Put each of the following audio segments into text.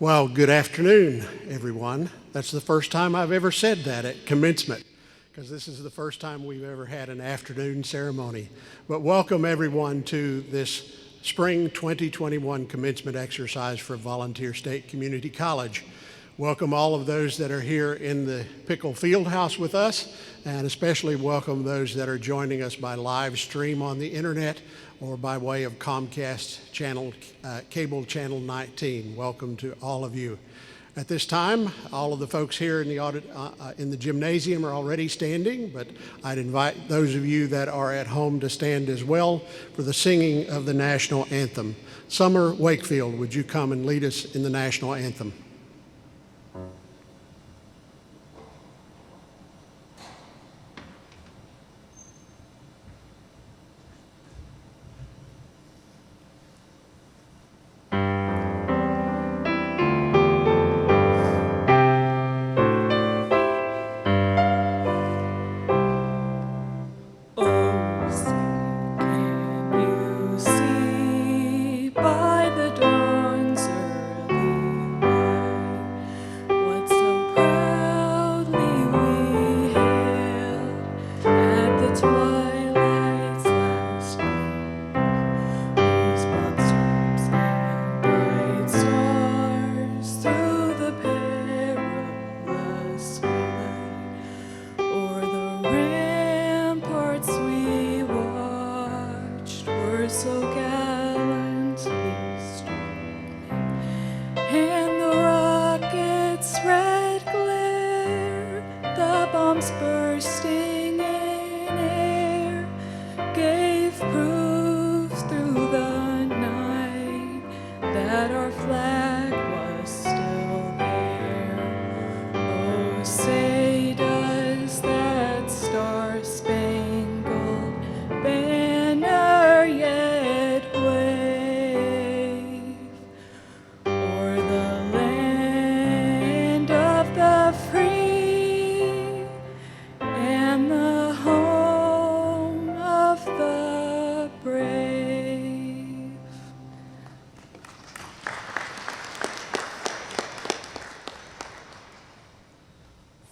Well, good afternoon, everyone. That's the first time I've ever said that at commencement, because this is the first time we've ever had an afternoon ceremony. But welcome everyone to this Spring 2021 commencement exercise for Volunteer State Community College. Welcome all of those that are here in the Pickle Fieldhouse with us, and especially welcome those that are joining us by live stream on the internet or by way of Comcast channel, cable channel 19. Welcome to all of you. At this time, all of the folks here in the gymnasium are already standing, but I'd invite those of you that are at home to stand as well for the singing of the national anthem. Summer Wakefield, would you come and lead us in the national anthem?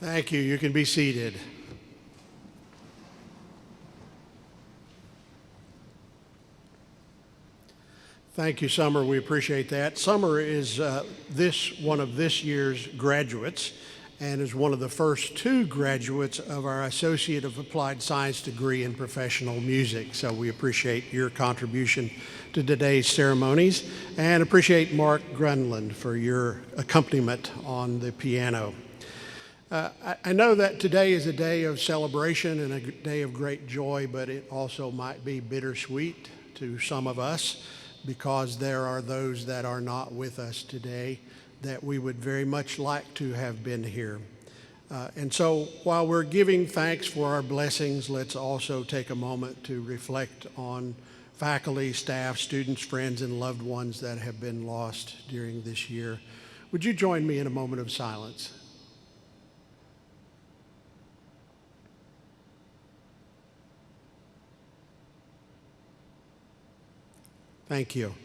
Thank you. You can be seated. Thank you, Summer. We appreciate that. Summer is one of this year's graduates and is one of the first two graduates of our Associate of Applied Science degree in professional music. So we appreciate your contribution to today's ceremonies and appreciate Mark Grunland for your accompaniment on the piano. I know that today is a day of celebration and a day of great joy, but it also might be bittersweet to some of us because there are those that are not with us today that we would very much like to have been here. And so while we're giving thanks for our blessings, let's also take a moment to reflect on faculty, staff, students, friends, and loved ones that have been lost during this year. Would you join me in a moment of silence? Thank you.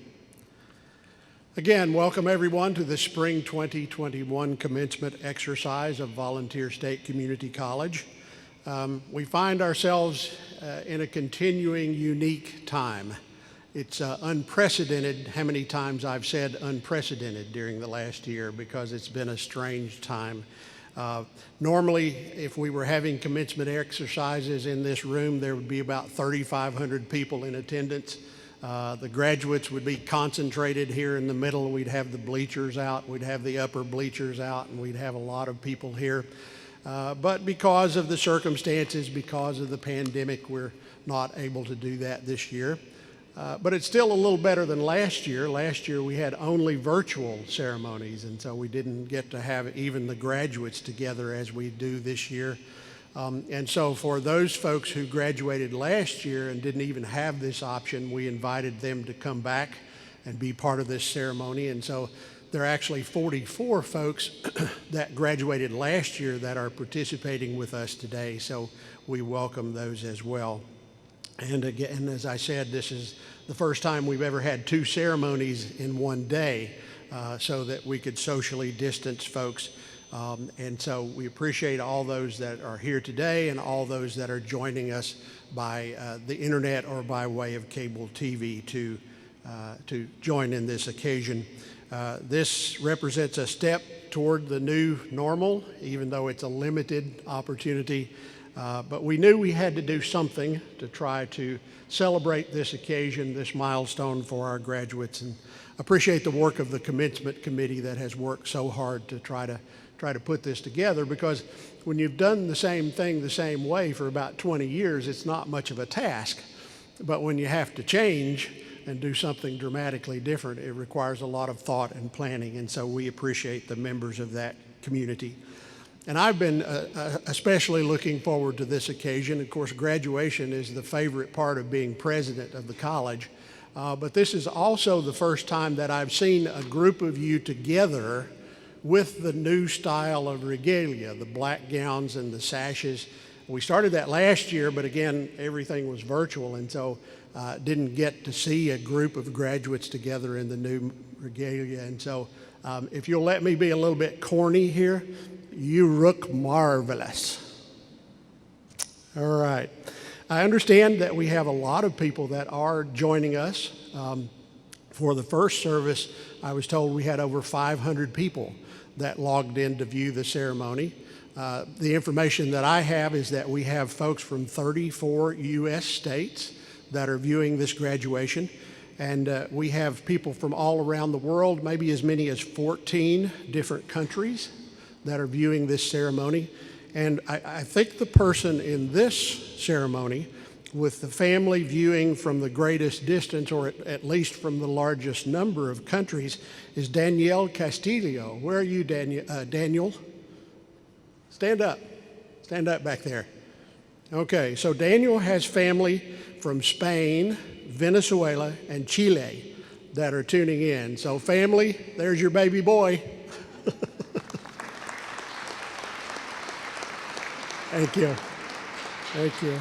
Again, welcome everyone to the Spring 2021 commencement exercise of Volunteer State Community College. We find ourselves in a continuing unique time. It's unprecedented how many times I've said unprecedented during the last year because it's been a strange time. Normally, if we were having commencement exercises in this room, there would be about 3,500 people in attendance. The graduates would be concentrated here in the middle. We'd have the bleachers out, we'd have the upper bleachers out, and we'd have a lot of people here. But because of the circumstances, because of the pandemic, we're not able to do that this year. But it's still a little better than last year. Last year we had only virtual ceremonies, and so we didn't get to have even the graduates together as we do this year. And so for those folks who graduated last year and didn't even have this option, we invited them to come back and be part of this ceremony. And so there are actually 44 folks that graduated last year that are participating with us today. So we welcome those as well. And again, as I said, this is the first time we've ever had two ceremonies in one day. so that we could socially distance folks. And so we appreciate all those that are here today and all those that are joining us by the internet or by way of cable TV to join in this occasion. This represents a step toward the new normal, even though it's a limited opportunity. But we knew we had to do something to try to celebrate this occasion, this milestone for our graduates, and appreciate the work of the Commencement Committee that has worked so hard to try to put this together, because when you've done the same thing the same way for about 20 years, it's not much of a task. But when you have to change and do something dramatically different, it requires a lot of thought and planning, and so we appreciate the members of that community. And I've been especially looking forward to this occasion. Of course, graduation is the favorite part of being president of the college, but this is also the first time that I've seen a group of you together with the new style of regalia, the black gowns and the sashes. We started that last year, but again, everything was virtual, and so didn't get to see a group of graduates together in the new regalia. And so if you'll let me be a little bit corny here, you look marvelous. All right. I understand that we have a lot of people that are joining us. For the first service, I was told we had over 500 people that logged in to view the ceremony. The information that I have is that we have folks from 34 U.S. states that are viewing this graduation, and we have people from all around the world, maybe as many as 14 different countries that are viewing this ceremony. And I think the person in this ceremony, with the family viewing from the greatest distance, or at least from the largest number of countries, is Danielle Castillo. Where are you, Daniel? Stand up. Stand up back there. Okay, so Daniel has family from Spain, Venezuela, and Chile that are tuning in. So family, there's your baby boy. Thank you. Thank you.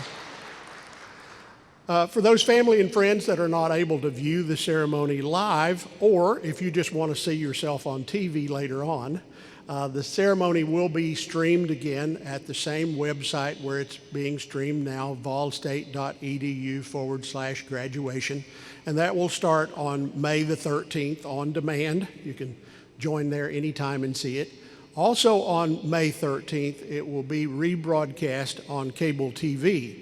For those family and friends that are not able to view the ceremony live, or if you just want to see yourself on TV later on, the ceremony will be streamed again at the same website where it's being streamed now, volstate.edu/graduation. And that will start on May the 13th on demand. You can join there anytime and see it. Also on May 13th, it will be rebroadcast on cable TV.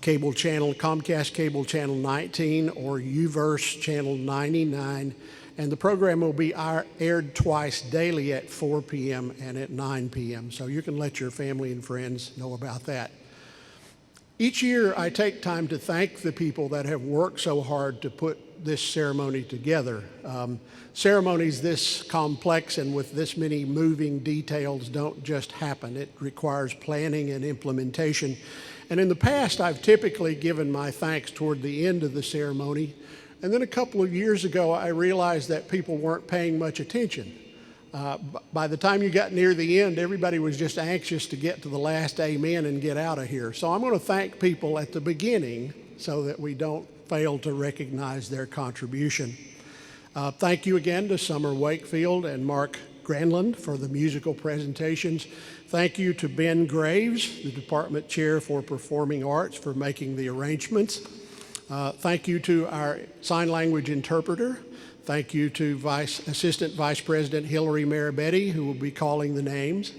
Cable channel, Comcast Cable Channel 19 or UVerse Channel 99. And the program will be aired twice daily at 4 p.m. and at 9 p.m. So you can let your family and friends know about that. Each year, I take time to thank the people that have worked so hard to put this ceremony together. Ceremonies this complex and with this many moving details don't just happen. It requires planning and implementation. And in the past, I've typically given my thanks toward the end of the ceremony. And then a couple of years ago, I realized that people weren't paying much attention. By the time you got near the end, everybody was just anxious to get to the last amen and get out of here. So I'm going to thank people at the beginning so that we don't fail to recognize their contribution. Thank you again to Summer Wakefield and Mark Granlund for the musical presentations. Thank you to Ben Graves, the Department Chair for Performing Arts, for making the arrangements. Thank you to our sign language interpreter. Thank you to Assistant Vice President Hillary Marabetti, who will be calling the names.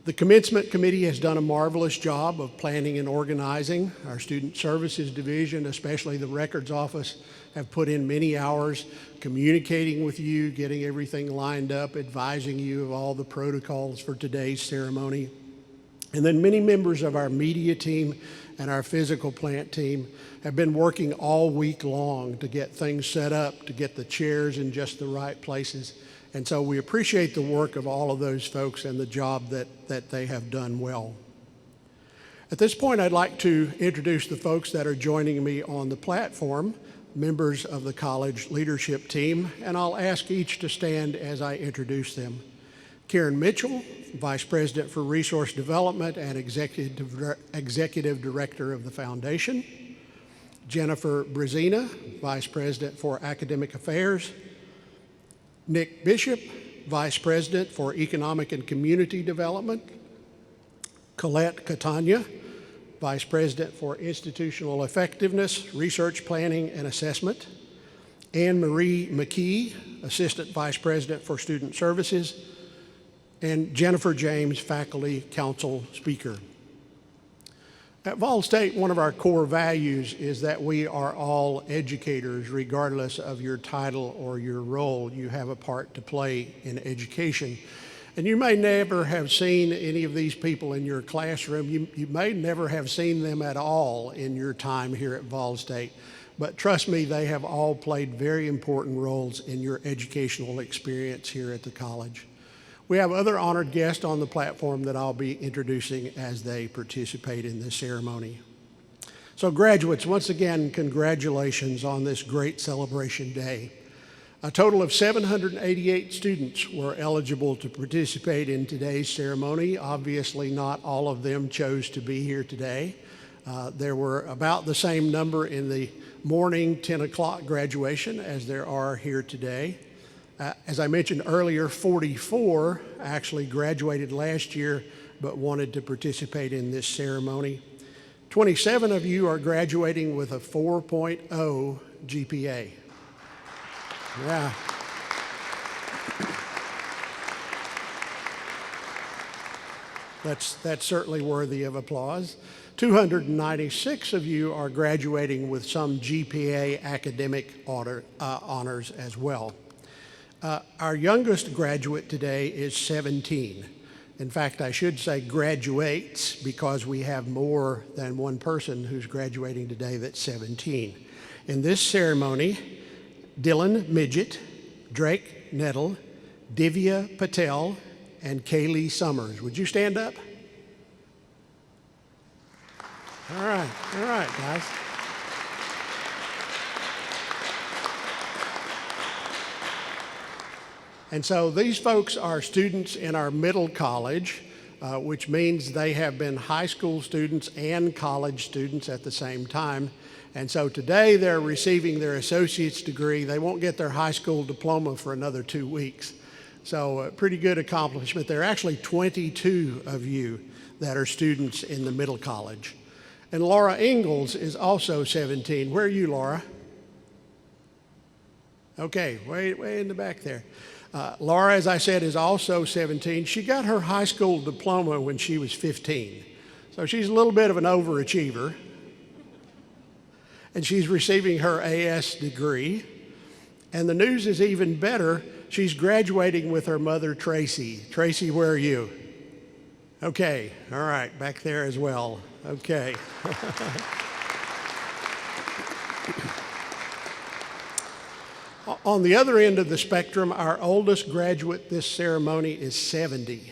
The Commencement Committee has done a marvelous job of planning and organizing. Our Student Services Division, especially the Records Office, have put in many hours communicating with you, getting everything lined up, advising you of all the protocols for today's ceremony. And then many members of our media team and our physical plant team have been working all week long to get things set up, to get the chairs in just the right places. And so we appreciate the work of all of those folks and the job that they have done well. At this point, I'd like to introduce the folks that are joining me on the platform, members of the college leadership team, and I'll ask each to stand as I introduce them. Karen Mitchell, Vice President for Resource Development and Executive Director of the Foundation. Jennifer Brezina, Vice President for Academic Affairs. Nick Bishop, Vice President for Economic and Community Development. Colette Catania, Vice President for Institutional Effectiveness, Research Planning and Assessment. Anne Marie McKee, Assistant Vice President for Student Services. And Jennifer James, Faculty Council Speaker. At Vol State, one of our core values is that we are all educators, regardless of your title or your role. You have a part to play in education. And you may never have seen any of these people in your classroom. You may never have seen them at all in your time here at Vol State. But trust me, they have all played very important roles in your educational experience here at the college. We have other honored guests on the platform that I'll be introducing as they participate in this ceremony. So graduates, once again, congratulations on this great celebration day. A total of 788 students were eligible to participate in today's ceremony. Obviously, not all of them chose to be here today. There were about the same number in the morning 10 o'clock graduation as there are here today. As I mentioned earlier, 44 actually graduated last year but wanted to participate in this ceremony. 27 of you are graduating with a 4.0 GPA. Yeah. That's certainly worthy of applause. 296 of you are graduating with some GPA academic honors as well. Our youngest graduate today is 17. In fact, I should say graduates because we have more than one person who's graduating today that's 17. In this ceremony, Dylan Midget, Drake Nettle, Divya Patel, and Kaylee Summers. Would you stand up? All right, guys. And so these folks are students in our middle college, which means they have been high school students and college students at the same time. And so today they're receiving their associate's degree. They won't get their high school diploma for another 2 weeks. So a pretty good accomplishment. There are actually 22 of you that are students in the middle college. And Laura Ingalls is also 17. Where are you, Laura? Okay, way in the back there. Laura, as I said, is also 17. She got her high school diploma when she was 15. So she's a little bit of an overachiever. And she's receiving her AS degree. And the news is even better. She's graduating with her mother, Tracy. Tracy, where are you? Okay, all right, back there as well. Okay. On the other end of the spectrum, our oldest graduate this ceremony is 70.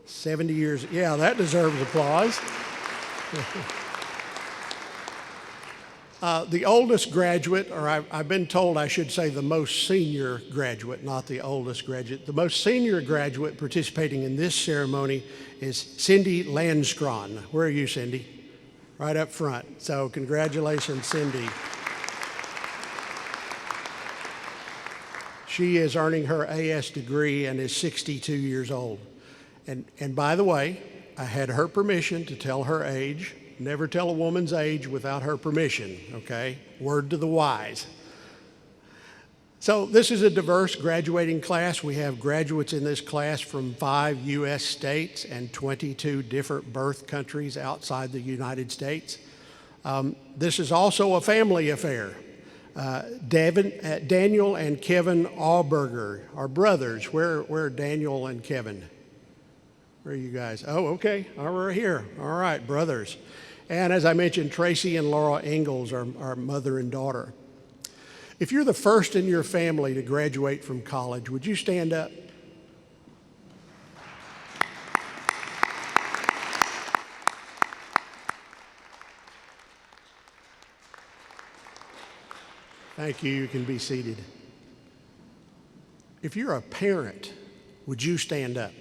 70 years, yeah, that deserves applause. The oldest graduate, or I've been told I should say the most senior graduate, not the oldest graduate. The most senior graduate participating in this ceremony is Cindy Landstron. Where are you, Cindy? Right up front. So congratulations, Cindy. She is earning her AS degree and is 62 years old. And by the way, I had her permission to tell her age. Never tell a woman's age without her permission, okay? Word to the wise. So this is a diverse graduating class. We have graduates in this class from 5 U.S. states and 22 different birth countries outside the United States. This is also a family affair. Daniel and Kevin Allberger are brothers. Where are Daniel and Kevin? Where are you guys? Oh, okay. Oh, we're here. All right, brothers. And as I mentioned, Tracy and Laura Ingalls are mother and daughter. If you're the first in your family to graduate from college, would you stand up? Thank you. You can be seated. If you're a parent, would you stand up?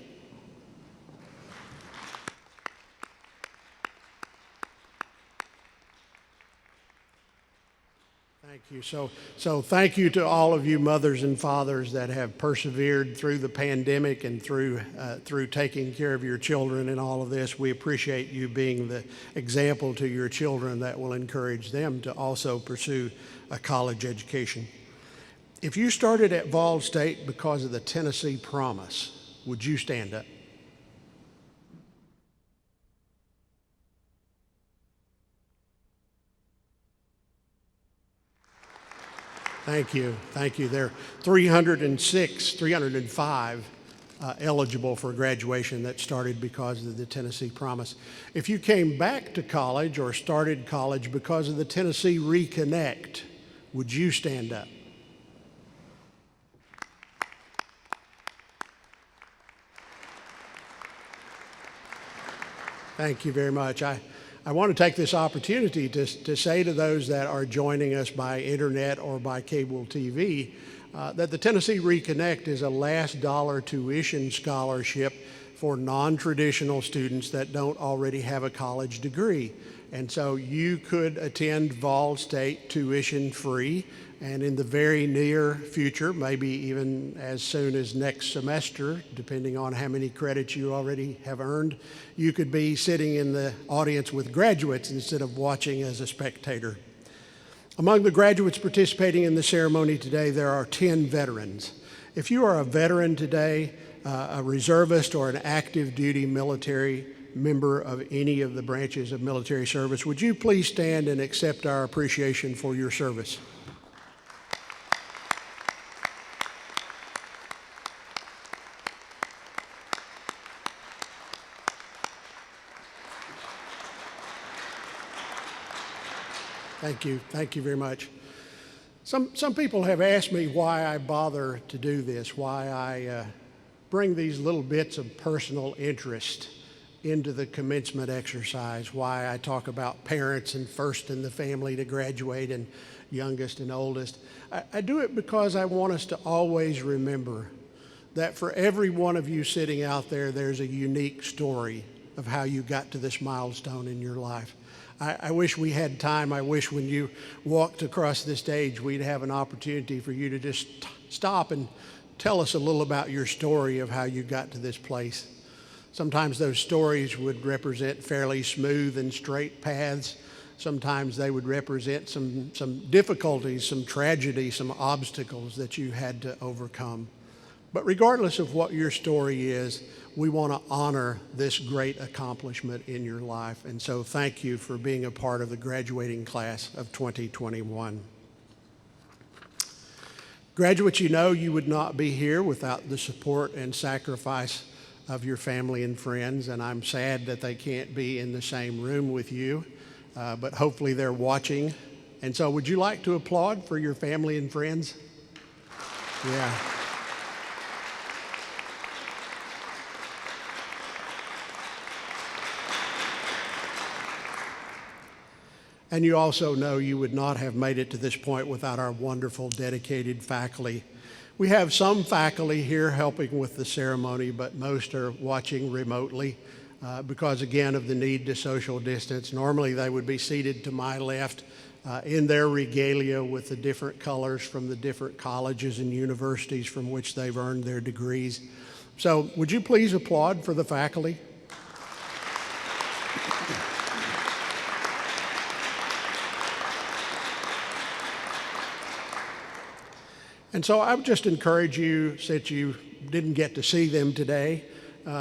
Thank you. So thank you to all of you mothers and fathers that have persevered through the pandemic and through taking care of your children and all of this. We appreciate you being the example to your children that will encourage them to also pursue a college education. If you started at Vol State because of the Tennessee Promise, would you stand up? Thank you. Thank you. There are 305 eligible for graduation that started because of the Tennessee Promise. If you came back to college or started college because of the Tennessee Reconnect, would you stand up? Thank you very much. I want to take this opportunity to say to those that are joining us by internet or by cable TV that the Tennessee Reconnect is a last dollar tuition scholarship for non-traditional students that don't already have a college degree. And so you could attend Vol State tuition free, and in the very near future, maybe even as soon as next semester, depending on how many credits you already have earned, you could be sitting in the audience with graduates instead of watching as a spectator. Among the graduates participating in the ceremony today, there are 10 veterans. If you are a veteran today, a reservist or an active duty military member of any of the branches of military service, would you please stand and accept our appreciation for your service? Thank you. Thank you very much. Some people have asked me why I bother to do this, why I bring these little bits of personal interest into the commencement exercise, why I talk about parents and first in the family to graduate and youngest and oldest. I do it because I want us to always remember that for every one of you sitting out there, there's a unique story of how you got to this milestone in your life. I wish we had time. I wish when you walked across this stage, we'd have an opportunity for you to just stop and tell us a little about your story of how you got to this place. Sometimes those stories would represent fairly smooth and straight paths. Sometimes they would represent some difficulties, some tragedy, some obstacles that you had to overcome. But regardless of what your story is, we want to honor this great accomplishment in your life. And so thank you for being a part of the graduating class of 2021. Graduates, you know you would not be here without the support and sacrifice of your family and friends, and I'm sad that they can't be in the same room with you, but hopefully they're watching. And so would you like to applaud for your family and friends? Yeah. And you also know you would not have made it to this point without our wonderful, dedicated faculty. We have some faculty here helping with the ceremony, but most are watching remotely because, again, of the need to social distance. Normally, they would be seated to my left in their regalia with the different colors from the different colleges and universities from which they've earned their degrees. So would you please applaud for the faculty? And so I would just encourage you, since you didn't get to see them today,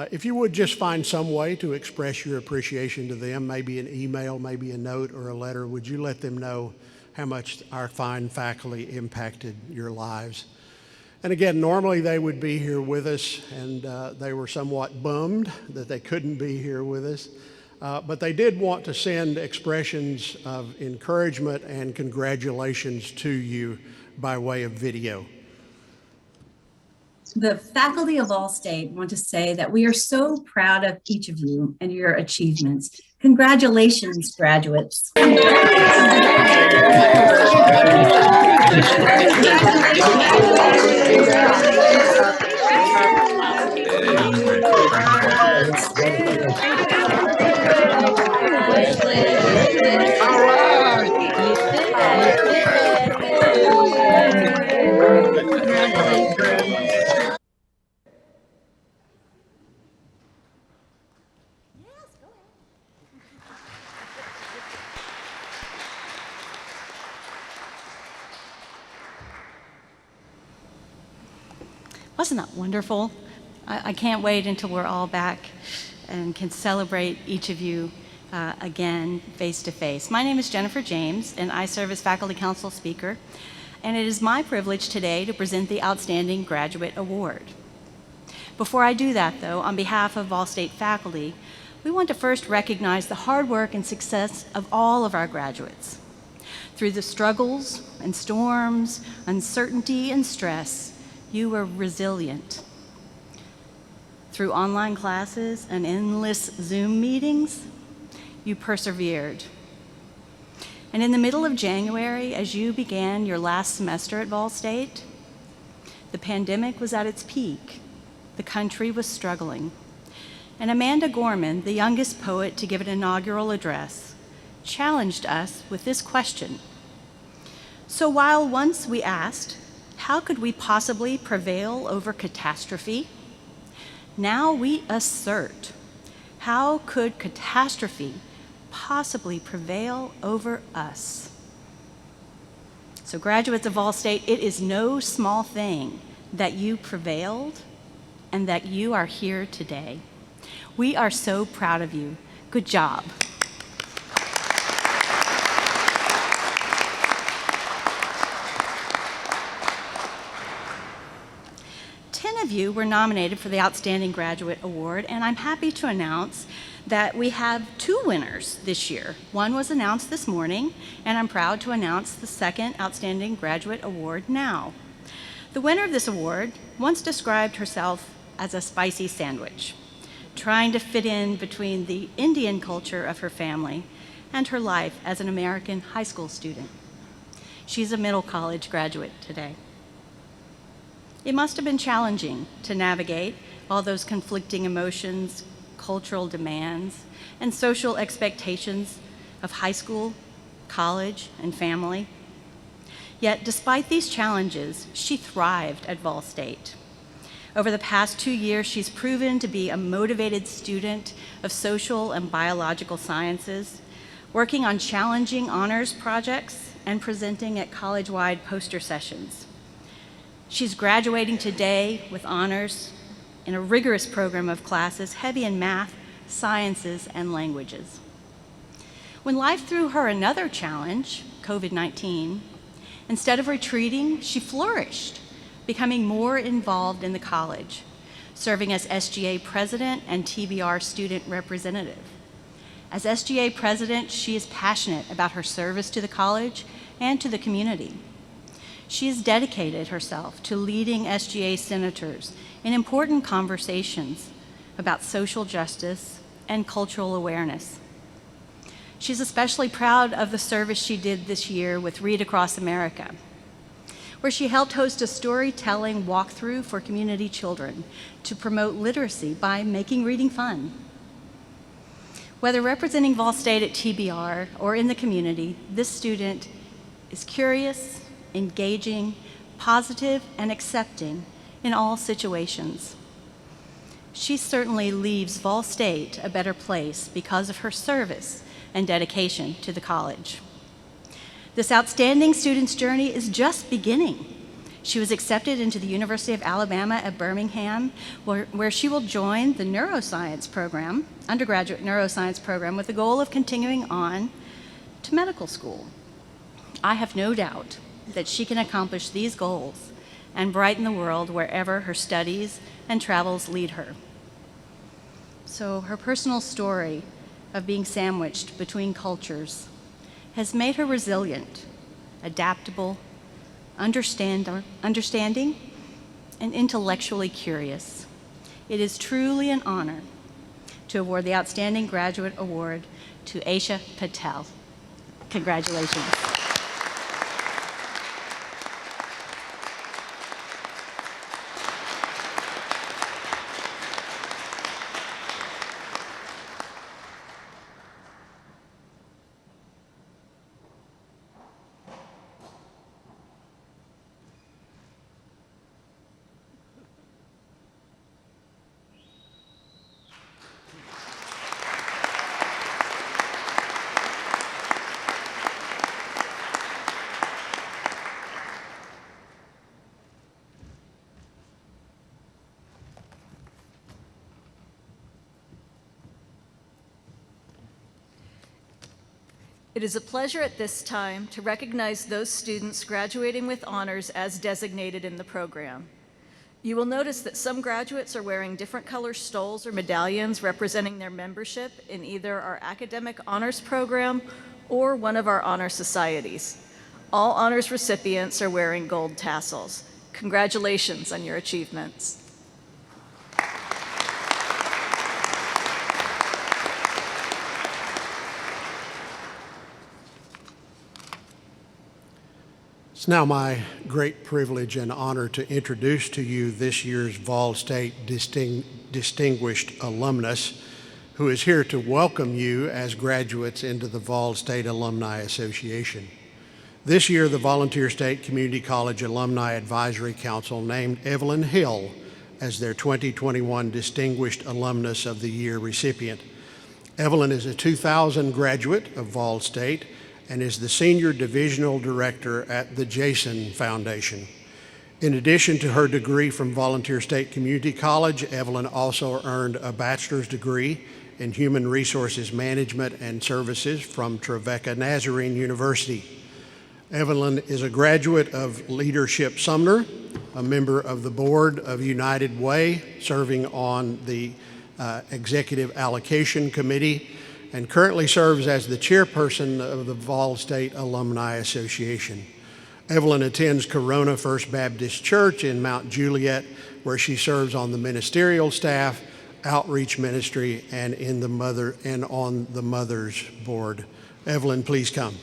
if you would just find some way to express your appreciation to them, maybe an email, maybe a note or a letter, would you let them know how much our fine faculty impacted your lives? And again, normally they would be here with us, and they were somewhat bummed that they couldn't be here with us. But they did want to send expressions of encouragement and congratulations to you by way of video. The faculty of Vol State want to say that we are so proud of each of you and your achievements. Congratulations, graduates. All right. Wasn't that wonderful? I can't wait until we're all back and can celebrate each of you again face to face. My name is Jennifer James, and I serve as Faculty Council Speaker, and it is my privilege today to present the Outstanding Graduate Award. Before I do that, though, on behalf of Vol State faculty, we want to first recognize the hard work and success of all of our graduates. Through the struggles and storms, uncertainty and stress, you were resilient. Through online classes and endless Zoom meetings, you persevered. And in the middle of January, as you began your last semester at Vol State, the pandemic was at its peak. The country was struggling. And Amanda Gorman, the youngest poet to give an inaugural address, challenged us with this question. So while once we asked, how could we possibly prevail over catastrophe? Now we assert, how could catastrophe possibly prevail over us? So graduates of Vol State, it is no small thing that you prevailed and that you are here today. We are so proud of you. Good job. Of you were nominated for the Outstanding Graduate Award, and I'm happy to announce that we have 2 winners this year. One was announced this morning, and I'm proud to announce the second Outstanding Graduate Award now. The winner of this award once described herself as a spicy sandwich, trying to fit in between the Indian culture of her family and her life as an American high school student. She's a middle college graduate today. It must have been challenging to navigate all those conflicting emotions, cultural demands, and social expectations of high school, college, and family. Yet, despite these challenges, she thrived at Vol State. Over the past 2 years, she's proven to be a motivated student of social and biological sciences, working on challenging honors projects and presenting at college-wide poster sessions. She's graduating today with honors in a rigorous program of classes heavy in math, sciences, and languages. When life threw her another challenge, COVID-19, instead of retreating, she flourished, becoming more involved in the college, serving as SGA president and TBR student representative. As SGA president, she is passionate about her service to the college and to the community. She has dedicated herself to leading SGA senators in important conversations about social justice and cultural awareness. She's especially proud of the service she did this year with Read Across America, where she helped host a storytelling walkthrough for community children to promote literacy by making reading fun. Whether representing Vol State at TBR or in the community, this student is curious, engaging, positive, and accepting in all situations. She certainly leaves Vol State a better place because of her service and dedication to the college. This outstanding student's journey is just beginning. She was accepted into the University of Alabama at Birmingham, where she will join the neuroscience program, undergraduate neuroscience program, with the goal of continuing on to medical school. I have no doubt that she can accomplish these goals and brighten the world wherever her studies and travels lead her. So her personal story of being sandwiched between cultures has made her resilient, adaptable, understanding, and intellectually curious. It is truly an honor to award the Outstanding Graduate Award to Aisha Patel. Congratulations. It is a pleasure at this time to recognize those students graduating with honors as designated in the program. You will notice that some graduates are wearing different color stoles or medallions representing their membership in either our academic honors program or one of our honor societies. All honors recipients are wearing gold tassels. Congratulations on your achievements. It's now my great privilege and honor to introduce to you this year's Vol State Distinguished Alumnus, who is here to welcome you as graduates into the Vol State Alumni Association. This year, the Volunteer State Community College Alumni Advisory Council named Evelyn Hill as their 2021 Distinguished Alumnus of the Year recipient. Evelyn is a 2000 graduate of Vol State and is the Senior Divisional Director at the Jason Foundation. In addition to her degree from Volunteer State Community College, Evelyn also earned a bachelor's degree in Human Resources Management and Services from Trevecca Nazarene University. Evelyn is a graduate of Leadership Sumner, a member of the board of United Way, serving on the Executive Allocation Committee, and currently serves as the chairperson of the Vol State Alumni Association. Evelyn attends Corona First Baptist Church in Mount Juliet, where she serves on the ministerial staff, outreach ministry, and on the Mothers Board. Evelyn, please come.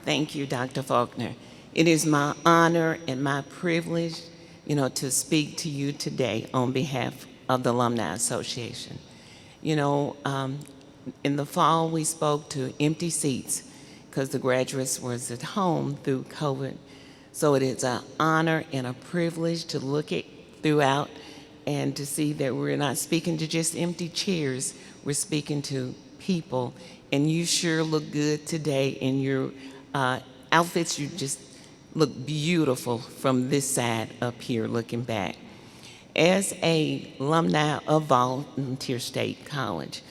Thank you, Dr. Faulkner. It is my honor and my privilege, to speak to you today on behalf of the Alumni Association. In the fall, we spoke to empty seats because the graduates was at home through COVID. So it is an honor and a privilege to look at throughout and to see that we're not speaking to just empty chairs, we're speaking to people. And you sure look good today in your outfits. You just look beautiful from this side up here looking back. As a alumni of Volunteer State College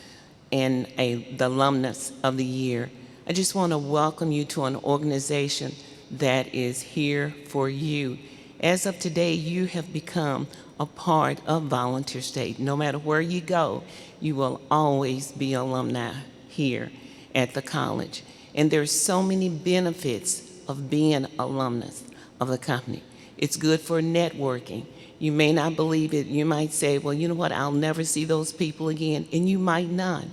and the alumnus of the year, I just want to welcome you to an organization that is here for you. As of today, you have become a part of Volunteer State. No matter where you go, you will always be alumni here at the college. And there's so many benefits of being alumnus of the company. It's good for networking. You may not believe it. You might say, well, you know what, I'll never see those people again. And you might not,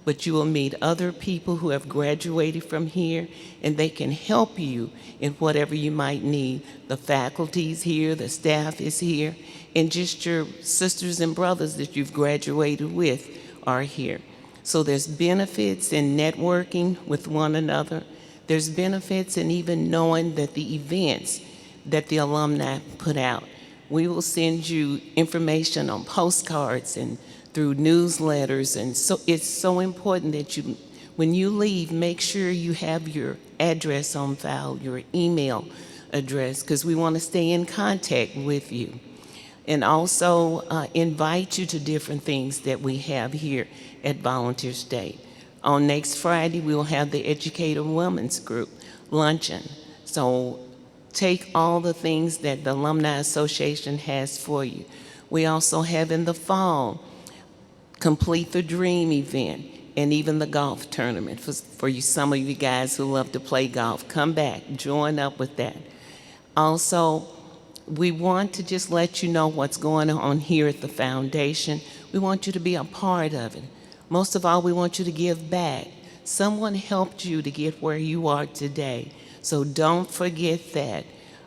but you will meet other people who have graduated from here, and they can help you in whatever you might need. The faculty's here, the staff is here, and just your sisters and brothers that you've graduated with are here. So there's benefits in networking with one another. There's benefits in even knowing that the events that the alumni put out, we will send you information on postcards and through newsletters. And so it's so important that you, when you leave, make sure you have your address on file, your email address, because we want to stay in contact with you. And also invite you to different things that we have here at Volunteer State. On next Friday, we will have the Educator Women's Group luncheon. So take all the things that the Alumni Association has for you. We also have in the fall, Complete the Dream event, and even the golf tournament for you, some of you guys who love to play golf. Come back, join up with that. Also, we want to just let you know what's going on here at the foundation. We want you to be a part of it. Most of all, we want you to give back. Someone helped you to get where you are today. So don't forget that.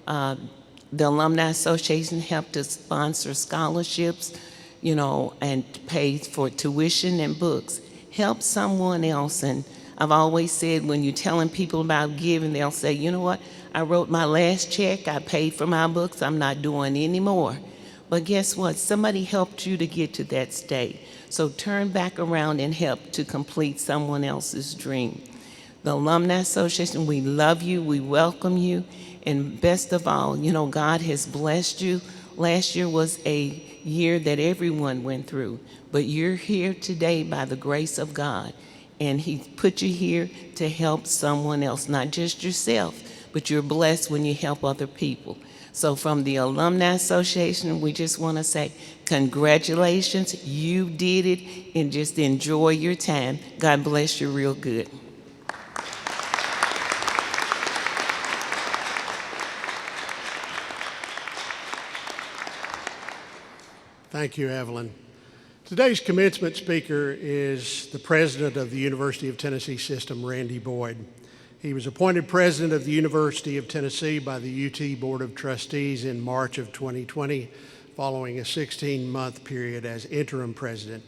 The Alumni Association helped us sponsor scholarships, and pay for tuition and books. Help someone else. And I've always said, when you're telling people about giving, they'll say, you know what, I wrote my last check, I paid for my books, I'm not doing any more. But guess what? Somebody helped you to get to that state. So turn back around and help to complete someone else's dream. The Alumni Association, we love you, we welcome you, and best of all, you know, God has blessed you. Last year was a year that everyone went through, but you're here today by the grace of God, and He put you here to help someone else, not just yourself, but you're blessed when you help other people. So from the Alumni Association, we just want to say congratulations, you did it, and just enjoy your time. God bless you real good. Thank you, Evelyn. Today's commencement speaker is the president of the University of Tennessee System, Randy Boyd. He was appointed president of the University of Tennessee by the UT Board of Trustees in March of 2020, following a 16-month period as interim president.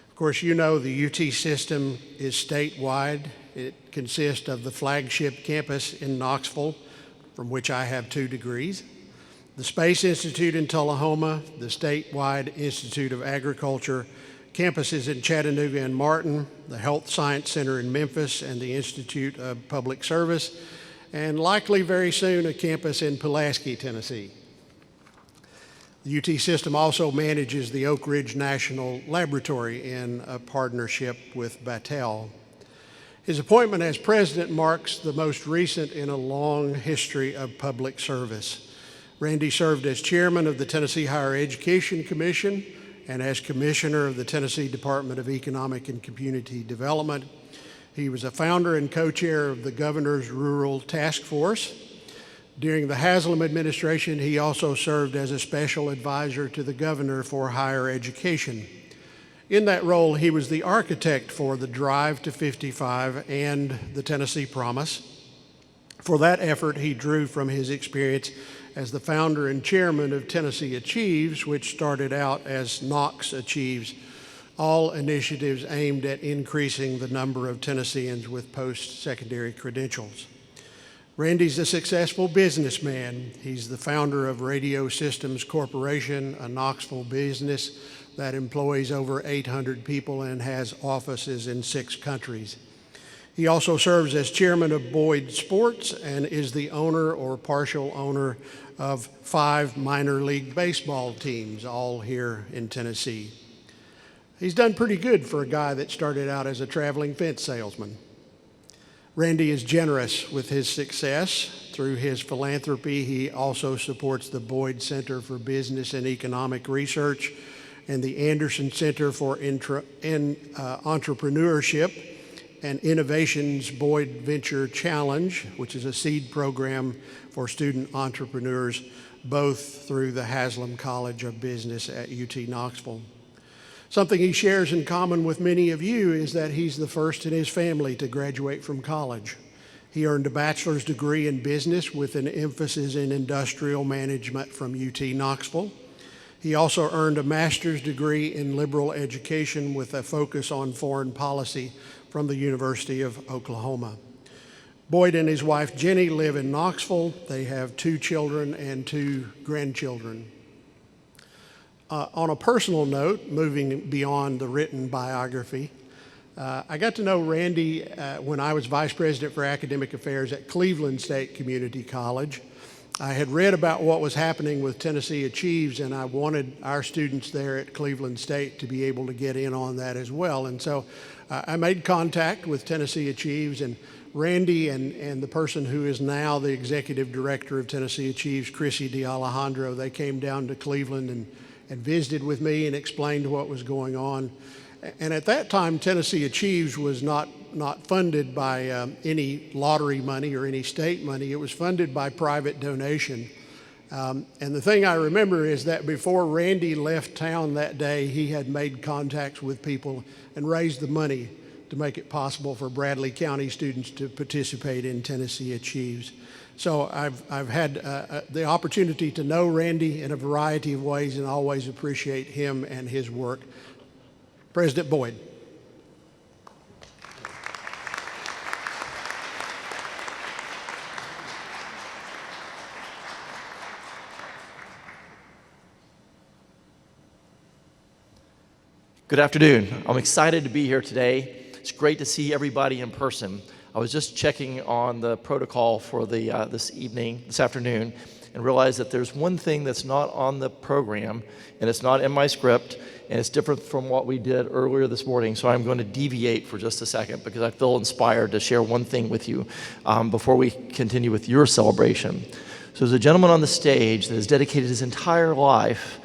Of course, you know the UT system is statewide. It consists of the flagship campus in Knoxville, from which I have 2 degrees, the Space Institute in Tullahoma, the statewide Institute of Agriculture, campuses in Chattanooga and Martin, the Health Science Center in Memphis, and the Institute of Public Service, and likely very soon a campus in Pulaski, Tennessee. The UT system also manages the Oak Ridge National Laboratory in a partnership with Battelle. His appointment as president marks the most recent in a long history of public service. Randy served as chairman of the Tennessee Higher Education Commission and as commissioner of the Tennessee Department of Economic and Community Development. He was a founder and co-chair of the Governor's Rural Task Force. During the Haslam administration, he also served as a special advisor to the governor for higher education. In that role, he was the architect for the Drive to 55 and the Tennessee Promise. For that effort, he drew from his experience as the founder and chairman of Tennessee Achieves, which started out as Knox Achieves, all initiatives aimed at increasing the number of Tennesseans with post-secondary credentials. Randy's a successful businessman. He's the founder of Radio Systems Corporation, a Knoxville business that employs over 800 people and has offices in 6 countries. He also serves as chairman of Boyd Sports and is the owner or partial owner of 5 minor league baseball teams, all here in Tennessee. He's done pretty good for a guy that started out as a traveling fence salesman. Randy is generous with his success. Through his philanthropy, he also supports the Boyd Center for Business and Economic Research and the Anderson Center for Entrepreneurship and Innovation's Boyd Venture Challenge, which is a seed program for student entrepreneurs, both through the Haslam College of Business at UT Knoxville. Something he shares in common with many of you is that he's the first in his family to graduate from college. He earned a bachelor's degree in business with an emphasis in industrial management from UT Knoxville. He also earned a master's degree in liberal education with a focus on foreign policy from the University of Oklahoma. Boyd and his wife Jenny live in Knoxville. They have 2 children and 2 grandchildren. On a personal note, moving beyond the written biography, I got to know Randy when I was vice president for academic affairs at Cleveland State Community College. I had read about what was happening with Tennessee Achieves, and I wanted our students there at Cleveland State to be able to get in on that as well. And so I made contact with Tennessee Achieves, and Randy and the person who is now the executive director of Tennessee Achieves, Chrissy D'Alejandro, they came down to Cleveland and visited with me and explained what was going on. And at that time, Tennessee Achieves was not funded by any lottery money or any state money. It was funded by private donation. And the thing I remember is that before Randy left town that day, he had made contacts with people and raised the money to make it possible for Bradley County students to participate in Tennessee Achieves. So I've had the opportunity to know Randy in a variety of ways and always appreciate him and his work. President Boyd. Good afternoon. I'm excited to be here today. It's great to see everybody in person. I was just checking on the protocol for this afternoon, and realized that there's one thing that's not on the program, and it's not in my script, and it's different from what we did earlier this morning. So I'm going to deviate for just a second because I feel inspired to share one thing with you before we continue with your celebration. So there's a gentleman on the stage that has dedicated his entire life